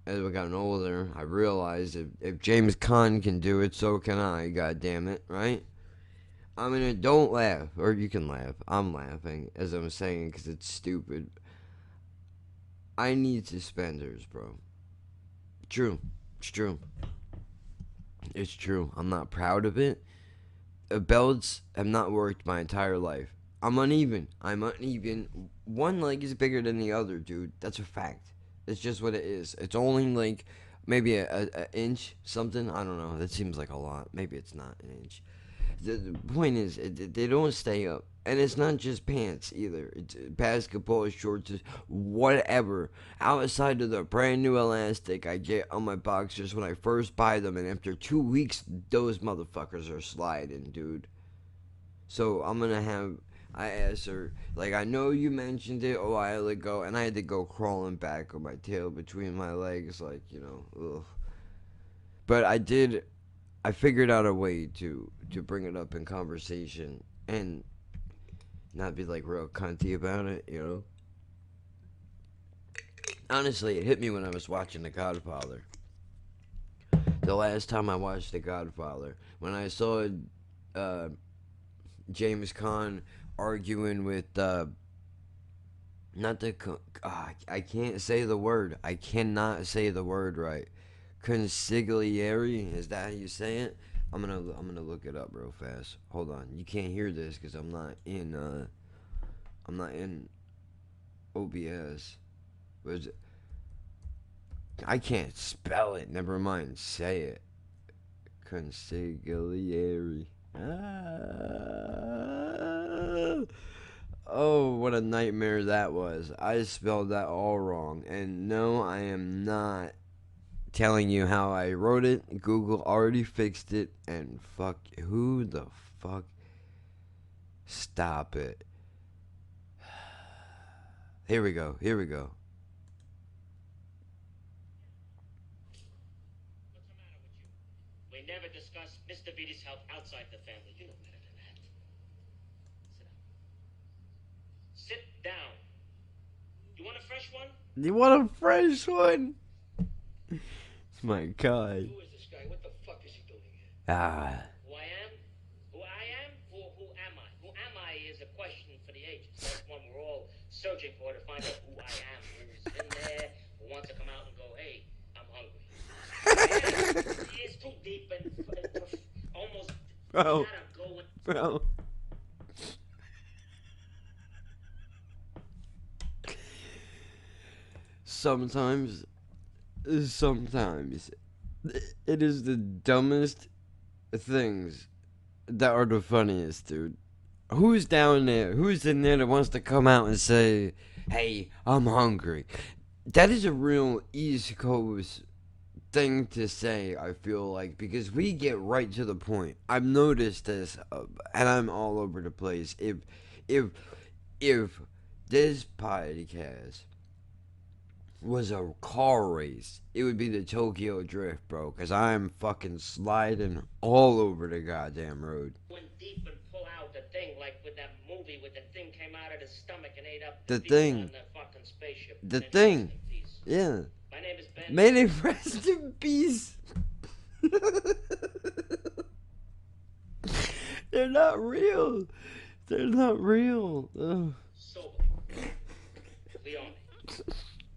A: as we gotten older, I realized if James Caan can do it, so can I, god damn it, right? I mean, don't laugh, or you can laugh. I'm laughing as I'm saying because it's stupid. I need suspenders, bro. True. It's true. It's true. I'm not proud of it. Belts have not worked my entire life. I'm uneven. I'm uneven. One leg is bigger than the other, dude. That's a fact. It's just what it is. It's only like maybe a inch, something. I don't know. That seems like a lot. Maybe it's not an inch. The point is, they don't stay up. And it's not just pants either. It's basketball shorts, whatever. Outside of the brand new elastic I get on my boxers when I first buy them, and after 2 weeks, those motherfuckers are sliding, dude. So I'm gonna have. I asked her, like, I know you mentioned it a while ago, and I had to go crawling back on my tail between my legs, like, ugh. But I did. I figured out a way to bring it up in conversation and not be like real cunty about it. Honestly, it hit me when I was watching The Godfather. The last time I watched The Godfather, when I saw uh, James Caan arguing with not the I can't say the word. I cannot say the word right. Consigliere, is that how you say it? I'm gonna look it up real fast. Hold on. You can't hear this because I'm not in OBS. But I can't spell it. Never mind. Say it. Consigliere. Oh, what a nightmare that was. I spelled that all wrong. And no, I am not telling you how I wrote it. Google already fixed it. And fuck, who the fuck? Stop it. Here we go. Here we go.
B: What's the matter with you? We never discuss Mr. Beatty's health outside the family. You know better than that. Sit down. Sit down. You want a fresh one?
A: You want a fresh one? My God.
B: Who is this guy? What the fuck is he doing here?
A: Ah.
B: Who I am? Who I am? Who am I? Who am I is a question for the ages. That's one we're all searching for to find out who I am, who's in there, who wants to come out and go, hey, I'm hungry. It's too deep and almost
A: Bro.
B: gotta go with.
A: Bro. Sometimes it is the dumbest things that are the funniest, dude. Who's down there? Who's in there that wants to come out and say, hey, I'm hungry? That is a real East Coast thing to say, I feel like, because we get right to the point. I've noticed this, and I'm all over the place. If this podcast was a car race, it would be the Tokyo Drift, bro. Because I'm fucking sliding all over the goddamn road.
B: Went deep and pull out the thing, like with that movie where the thing came out of the stomach and ate up
A: The
B: people
A: thing.
B: on the fucking spaceship.
A: The
B: And
A: thing.
B: rest in peace.
A: Yeah.
B: My name is Ben.
A: May they rest in peace. They're not real. They're not real. Ugh.
B: Leone.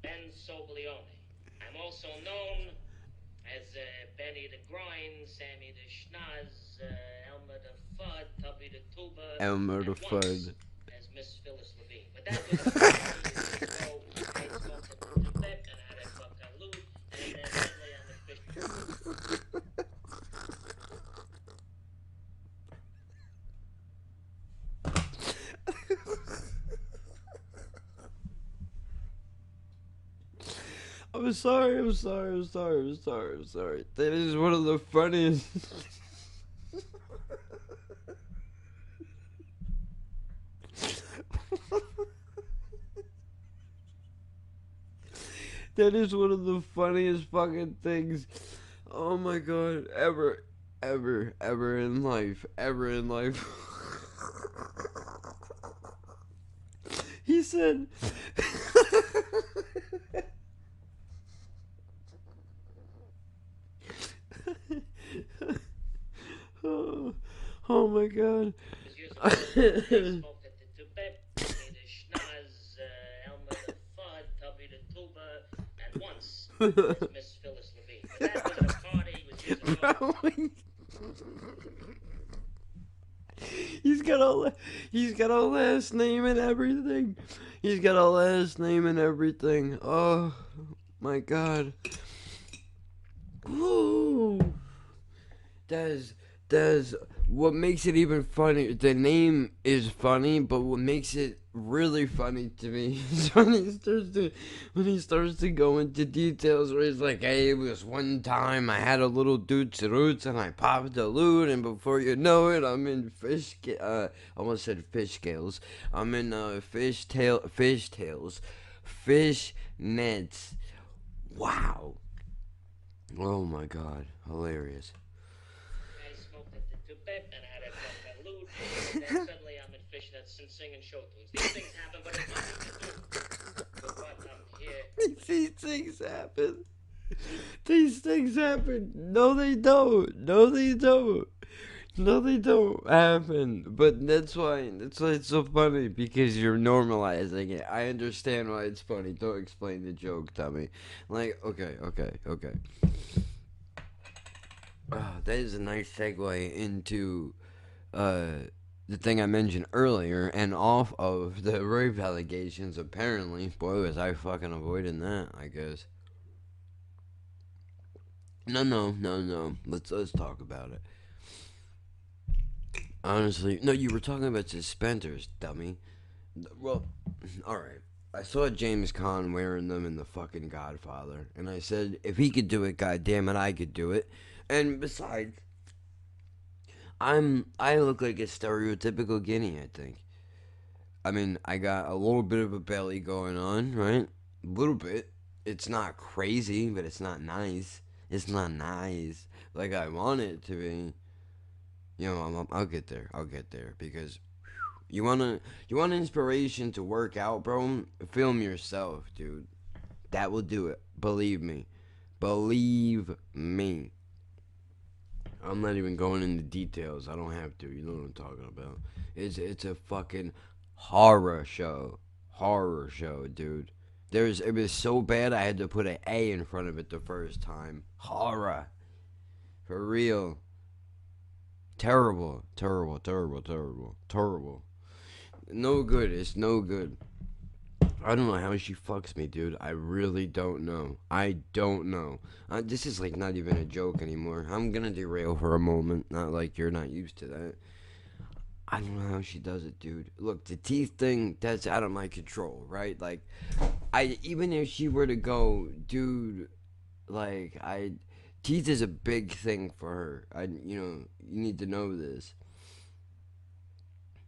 B: Ben Soblione. I'm also known as Benny the Groin, Sammy the Schnoz, Elmer the Fudd, Tubby the Tuba,
A: Elmer the
B: and
A: Fudd.
B: once as Miss Phyllis Levine. But that was a few years ago. I smoked a Tibet and I had a fucking loot, and then finally I'm a fish.
A: I'm sorry. That is one of the funniest. That is one of the funniest fucking things. Oh my god, ever in life, ever in life. He said. oh, oh my god.
B: Years ago, they smoked at the Tibet, me the Schnoz, Elmer the Fudd, Tubby the Tuba, and once there's Miss Phyllis Levine. But that was at a party, it was years ago.
A: He's got a last name and everything. He's got a last name and everything. Oh my god. Ooh. That's what makes it even funny. The name is funny, but what makes it really funny to me is when he starts to go into details where he's like, "Hey, it was one time I had a little doots roots and I popped a loot, and before you know it, I'm in almost said fish scales. I'm in fish tails, fish nets. Wow. Oh my god, hilarious."
B: I smoked at the Tibet and I had a drunk loot, and then suddenly I'm in fishnets and singing show tunes. These things happen, but it's nothing to do with what I'm here.
A: These things happen. These things happen. No, they don't. No, they don't. No, they don't happen. But that's why it's so funny, because you're normalizing it. I understand why it's funny. Don't explain the joke, dummy. Like, okay. That is a nice segue into uh, the thing I mentioned earlier, and off of the rape allegations. Apparently, boy, was I fucking avoiding that. I guess. No. Let's talk about it. Honestly, no. You were talking about suspenders, dummy. Well, all right. I saw James Caan wearing them in the fucking Godfather, and I said, if he could do it, goddamn it, I could do it. And besides, I look like a stereotypical guinea. I think. I mean, I got a little bit of a belly going on, right? A little bit. It's not crazy, but it's not nice. It's not nice like I want it to be. I'll get there. I'll get there, because you want inspiration to work out, bro? Film yourself, dude. That will do it. Believe me. Believe me. I'm not even going into details. I don't have to. You know what I'm talking about. It's a fucking horror show, dude. It was so bad I had to put an A in front of it the first time. Horror, for real. Terrible. No good. It's no good. I don't know how she fucks me, dude. I really don't know. I don't know. This is like not even a joke anymore. I'm gonna derail for a moment. Not like you're not used to that. I don't know how she does it, dude. Look, the teeth thing, that's out of my control, right? Like, even if she were to go, dude, like, teeth is a big thing for her. You need to know this.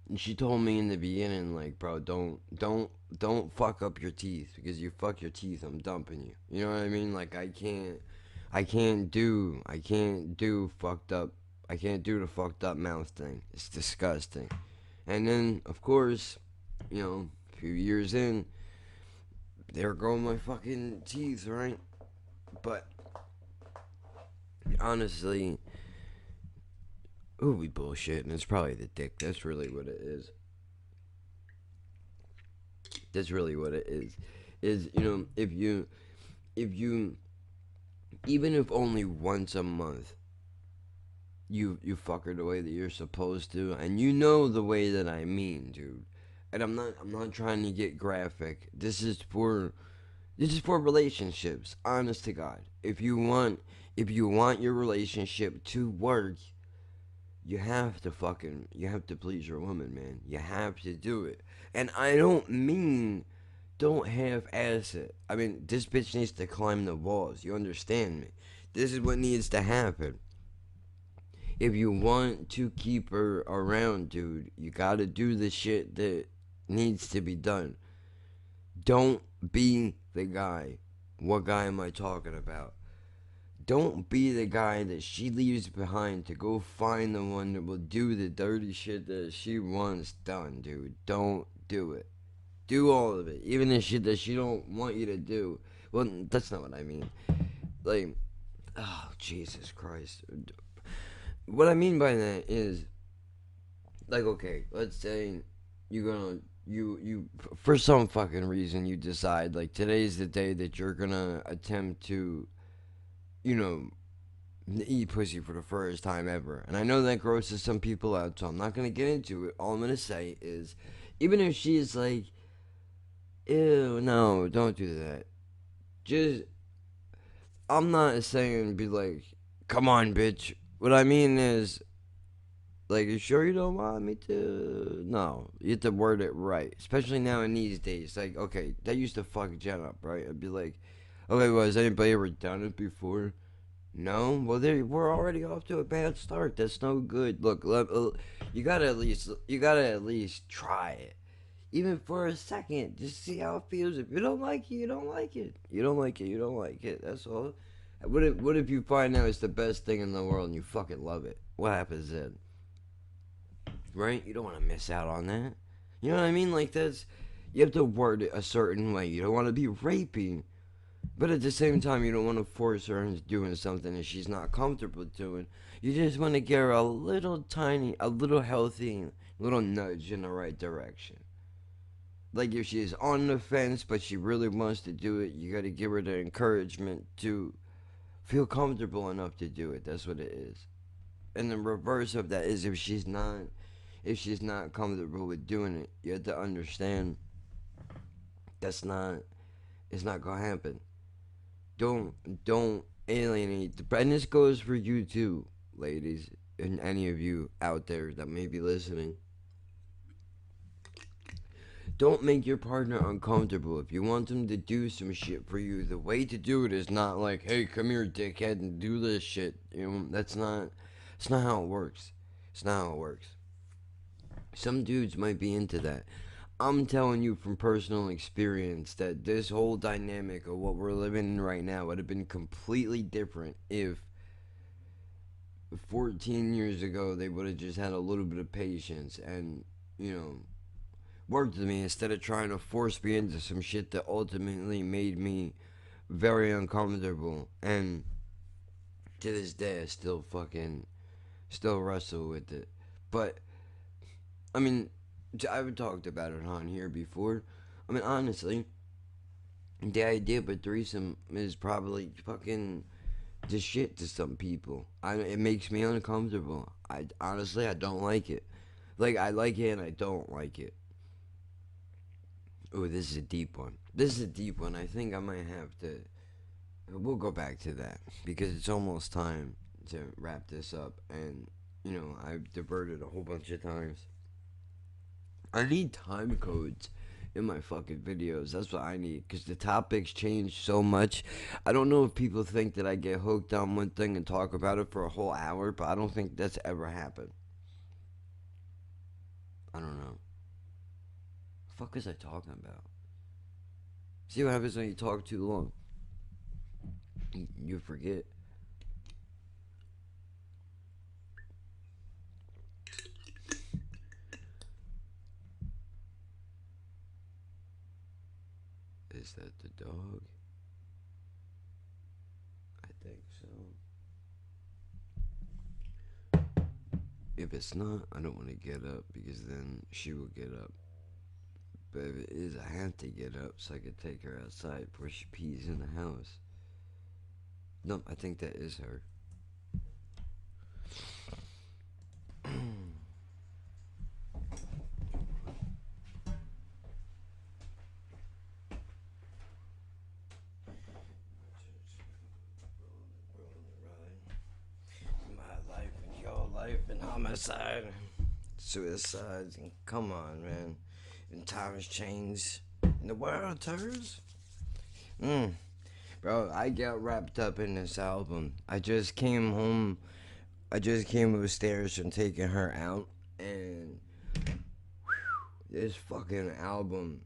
A: And she told me in the beginning, like, bro, don't fuck up your teeth, because you fuck your teeth, I'm dumping you. You know what I mean? Like, I can't do fucked up. I can't do the fucked up mouth thing. It's disgusting. And then, of course, a few years in, they're growing my fucking teeth, right? But honestly, we bullshit, and it's probably the dick. That's really what it is. That's really what it is. Is if you even if only once a month you fuck her the way that you're supposed to, and you know the way that I mean, dude. And I'm not trying to get graphic. This is for relationships. Honest to God, if you want your relationship to work, you have to please your woman, man. You have to do it. And I don't mean Don't half-ass it. I mean, this bitch needs to climb the walls. You understand me? This is what needs to happen. If you want to keep her around, dude, you gotta do the shit that needs to be done. Don't be the guy. What guy am I talking about? Don't be the guy that she leaves behind to go find the one that will do the dirty shit that she wants done, dude. Don't do it. Do all of it, even the shit that she don't want you to do. Well, that's not what I mean. Like, oh Jesus Christ. What I mean by that is, like, okay, let's say you're gonna you for some fucking reason you decide like today's the day that you're gonna attempt to, you know, eat pussy for the first time ever. And I know that grosses some people out, so I'm not gonna get into it. All I'm gonna say is, even if she's like, ew, no, don't do that. Just, I'm not saying be like, come on, bitch. What I mean is, like, you sure you don't want me to? No, you have to word it right. Especially now in these days. Like, okay, that used to fuck Jen up, right? I'd be like, okay, well, has anybody ever done it before? No? Well, we're already off to a bad start. That's no good. Look, you gotta at least try it. Even for a second. Just see how it feels. If you don't like it, you don't like it. You don't like it, you don't like it. That's all. What if you find out it's the best thing in the world and you fucking love it? What happens then? Right? You don't want to miss out on that. You know what I mean? Like that's you have to word it a certain way. You don't want to be raping, but at the same time, you don't want to force her into doing something that she's not comfortable doing. You just want to give her a little tiny, a little healthy, little nudge in the right direction. Like if she's on the fence, but she really wants to do it, you got to give her the encouragement to feel comfortable enough to do it. That's what it is. And the reverse of that is if she's not comfortable with doing it, you have to understand that's not it's not gonna happen. Don't alienate and this goes for you too, ladies, and any of you out there that may be listening. Don't make your partner uncomfortable. If you want them to do some shit for you, the way to do it is not like, hey, come here, dickhead, and do this shit. You know, it's not how it works. It's not how it works. Some dudes might be into that. I'm telling you from personal experience that this whole dynamic of what we're living in right now would have been completely different if 14 years ago they would have just had a little bit of patience and, you know, worked with me instead of trying to force me into some shit that ultimately made me very uncomfortable. And to this day, I still wrestle with it. But, I mean, I've talked about it on here before. I mean, honestly, the idea of a threesome is probably fucking the shit to some people. It makes me uncomfortable. I honestly, I don't like it. Like, I like it and I don't like it. Oh, this is a deep one. This is a deep one. I think I might have to. We'll go back to that because it's almost time to wrap this up. And, I've diverted a whole bunch of times. I need time codes in my fucking videos. That's what I need because the topics change so much. I don't know if people think that I get hooked on one thing and talk about it for a whole hour, but I don't think that's ever happened. I don't know. The fuck is I talking about? See what happens when you talk too long? You forget. Is that the dog? I think so. If it's not, I don't want to get up because then she will get up. But if it is, I have to get up so I can take her outside before she pees in the house. No, I think that is her. My life and your life and homicide, suicides, and come on, man. and times change, and the world turns. Bro, I got wrapped up in this album. I just came home. I just came upstairs from taking her out, and this fucking album,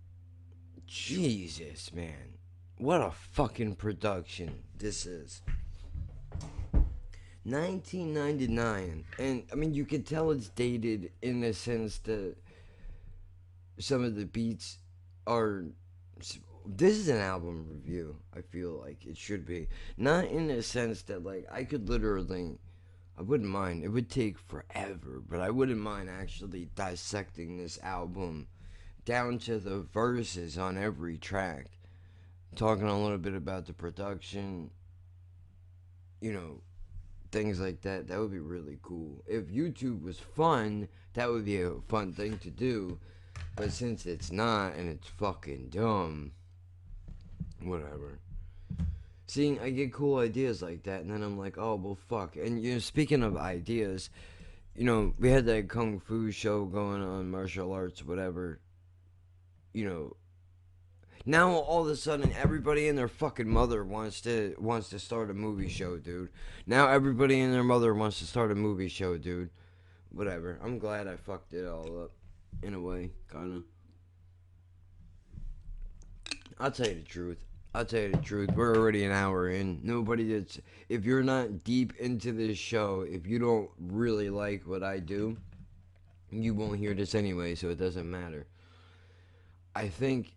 A: Jesus, man. What a fucking production this is. 1999. And, I mean, you can tell it's dated in the sense that some of the beats are. This is an album review, I feel like it should be. Not in the sense that, like, I could literally. I wouldn't mind. It would take forever, but I wouldn't mind actually dissecting this album down to the verses on every track. Talking a little bit about the production, you know, things like that. That would be really cool. If YouTube was fun, that would be a fun thing to do. But since it's not and it's fucking dumb, whatever. See, I get cool ideas like that, and then I'm like, oh, well, fuck. And, you know, speaking of ideas, you know, we had that Kung Fu show going on, martial arts, whatever. You know, now all of a sudden everybody and their fucking mother wants to start a movie show, dude. Now everybody and their mother wants to start a movie show, dude. Whatever. I'm glad I fucked it all up, in a way, kinda. I'll tell you the truth. We're already an hour in. Nobody that's. If you're not deep into this show, if you don't really like what I do, you won't hear this anyway, so it doesn't matter. I think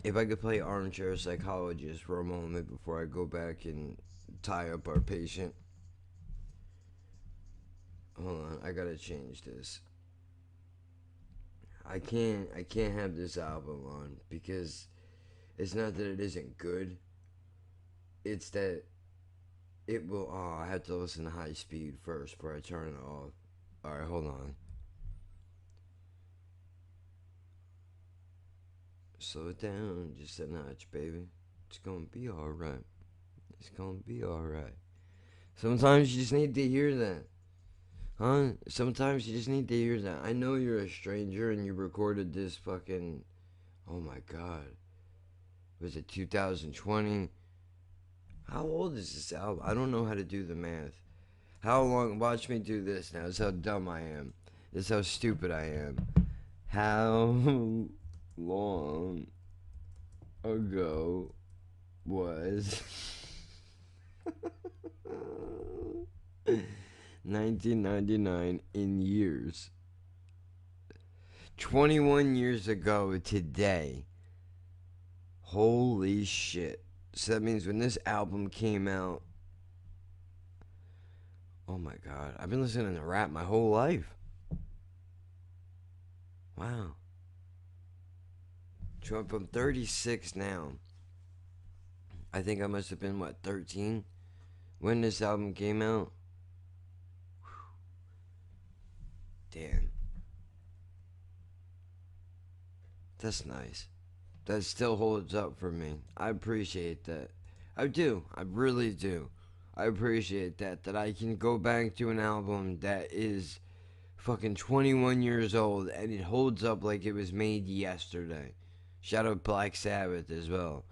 A: if I could play armchair psychologist for a moment before I go back and tie up our patient. Hold on, I gotta change this. I can't have this album on because it's not that it isn't good. It's that it will. Oh, I have to listen to high speed first before I turn it off. All right, hold on. Slow it down just a notch, baby. It's gonna be alright. It's gonna be alright. Sometimes you just need to hear that. Huh? Sometimes you just need to hear that. I know you're a stranger and you recorded this fucking. Oh my god. Was it 2020? How old is this album? I don't know how to do the math. How long? Watch me do this now. This is how dumb I am. This is how stupid I am. How long ago was 1999 in years? 21 years ago today. Holy shit. So that means when this album came out, oh my god, I've been listening to rap my whole life. Wow. So I'm 36 now. I think I must have been, what, 13 when this album came out? Damn. That's nice. That still holds up for me. I appreciate that. I do. I really do. I appreciate that. That I can go back to an album that is fucking 21 years old and it holds up like it was made yesterday. Shout out Black Sabbath as well.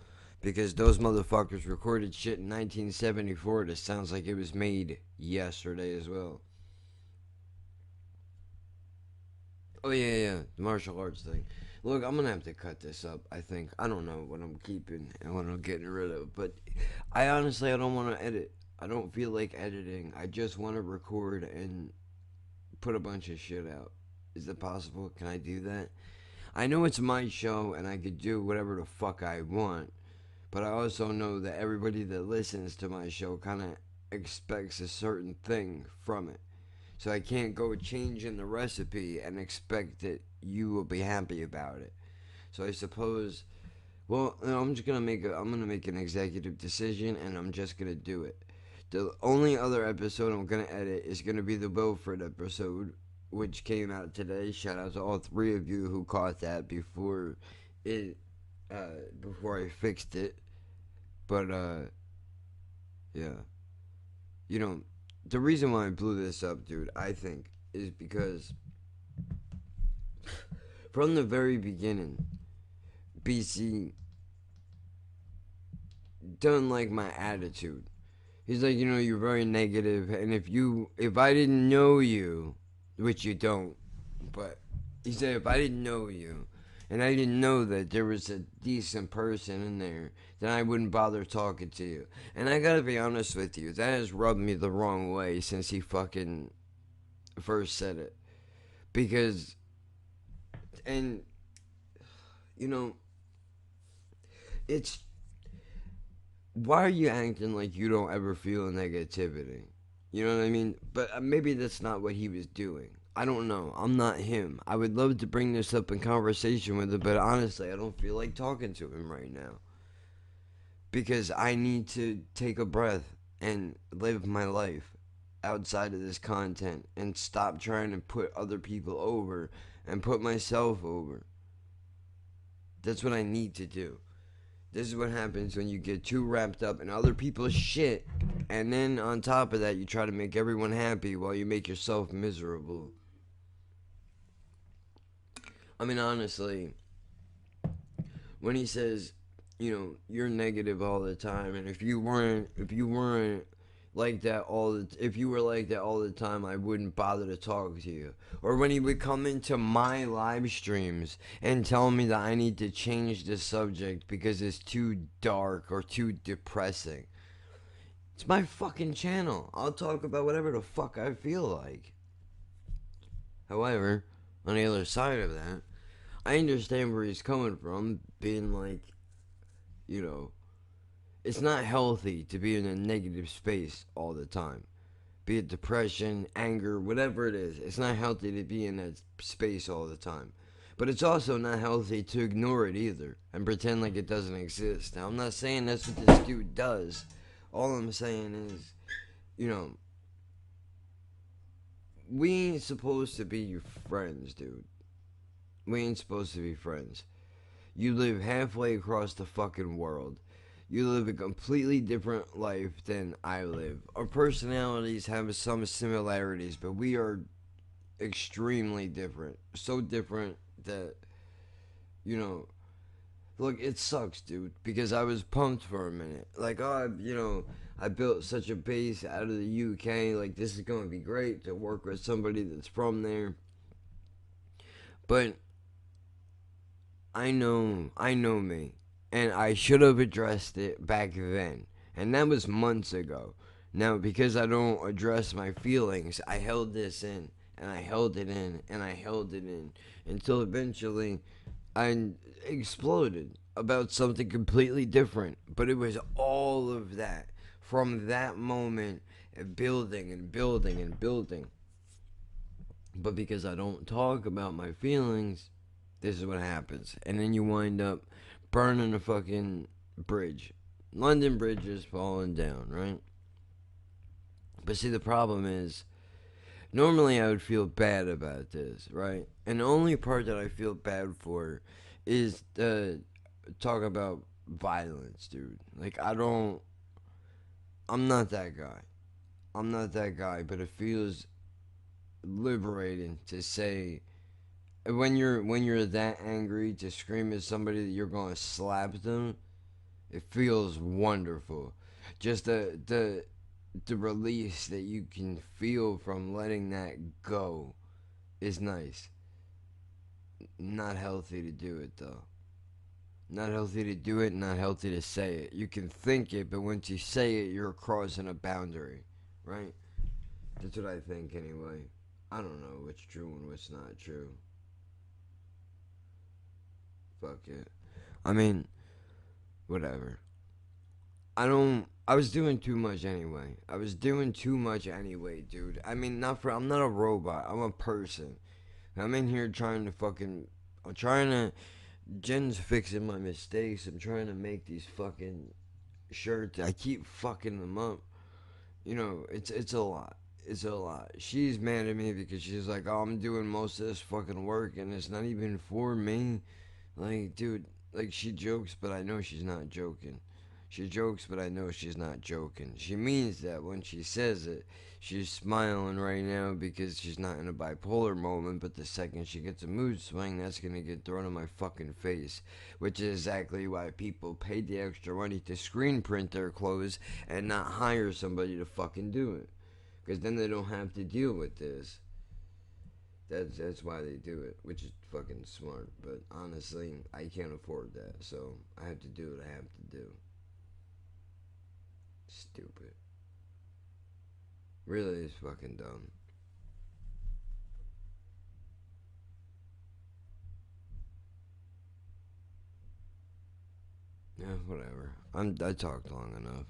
A: Because those motherfuckers recorded shit in 1974 that sounds like it was made yesterday as well. Oh, yeah. The martial arts thing. Look, I'm gonna have to cut this up. I think I don't know what I'm keeping and what I'm getting rid of, but I don't want to edit. I don't feel like editing. I just want to record and put a bunch of shit out. Is it possible? Can I do that? I know it's my show and I could do whatever the fuck I want, but I also know that everybody that listens to my show kind of expects a certain thing from it. So I can't go changing the recipe and expect that you will be happy about it. So I suppose, well, I'm gonna make an executive decision and I'm just gonna do it. The only other episode I'm gonna edit is gonna be the Wilfred episode, which came out today. Shout out to all three of you who caught that it, before I fixed it. But yeah, you know, the reason why I blew this up, dude, I think, is because from the very beginning, BC doesn't like my attitude. He's like, you're very negative, and if I didn't know you, which you don't, but he said if I didn't know you, and I didn't know that there was a decent person in there, then I wouldn't bother talking to you. And I gotta be honest with you, that has rubbed me the wrong way since he fucking first said it. Because, and, you know, it's, why are you acting like you don't ever feel negativity? You know what I mean? But maybe that's not what he was doing. I don't know. I'm not him. I would love to bring this up in conversation with him, but honestly, I don't feel like talking to him right now. Because I need to take a breath and live my life outside of this content and stop trying to put other people over and put myself over. That's what I need to do. This is what happens when you get too wrapped up in other people's shit, and then on top of that, you try to make everyone happy while you make yourself miserable. I mean, honestly, when he says, you're negative all the time, and if you weren't like that if you were like that all the time, I wouldn't bother to talk to you. Or when he would come into my live streams and tell me that I need to change the subject because it's too dark or too depressing. It's my fucking channel. I'll talk about whatever the fuck I feel like. However, on the other side of that, I understand where he's coming from, being like, it's not healthy to be in a negative space all the time. Be it depression, anger, whatever it is. It's not healthy to be in that space all the time. But it's also not healthy to ignore it either and pretend like it doesn't exist. Now, I'm not saying that's what this dude does. All I'm saying is, we ain't supposed to be your friends, dude. We ain't supposed to be friends. You live halfway across the fucking world. You live a completely different life than I live. Our personalities have some similarities, but we are extremely different. So different that, look, it sucks, dude, because I was pumped for a minute. Like, I built such a base out of the UK. Like, this is going to be great to work with somebody that's from there. But I know me. And I should have addressed it back then. And that was months ago. Now, because I don't address my feelings, I held this in. And I held it in. And I held it in. Until eventually I exploded about something completely different. But it was all of that. From that moment, building and building and building. But because I don't talk about my feelings, this is what happens. And then you wind up burning a fucking bridge. London Bridge is falling down, right? But see, the problem is, normally I would feel bad about this, right? And the only part that I feel bad for is talk about violence, dude. Like, I'm not that guy. I'm not that guy, but it feels liberating to say when you're that angry to scream at somebody that you're gonna slap them. It feels wonderful. Just the release that you can feel from letting that go is nice. Not healthy to do it though. Not healthy to do it, not healthy to say it. You can think it, but once you say it, you're crossing a boundary, right? That's what I think anyway. I don't know what's true and what's not true. Fuck it. I mean, whatever. I was doing too much anyway. I was doing too much anyway, dude. I mean, I'm not a robot. I'm a person. I'm in here trying to fucking. I'm trying to. Jen's fixing my mistakes. I'm trying to make these fucking shirts. I keep fucking them up. It's a lot. It's a lot. She's mad at me because she's like, oh, I'm doing most of this fucking work and it's not even for me. Like, dude, like she jokes, but I know she's not joking. She jokes, but I know she's not joking. She means that when she says it. She's smiling right now because she's not in a bipolar moment, but the second she gets a mood swing, that's gonna get thrown in my fucking face. Which is exactly why people paid the extra money to screen print their clothes and not hire somebody to fucking do it. Because then they don't have to deal with this. That's why they do it, which is fucking smart. But honestly, I can't afford that, so I have to do what I have to do. Stupid. Really is fucking dumb. Yeah, whatever. I talked long enough.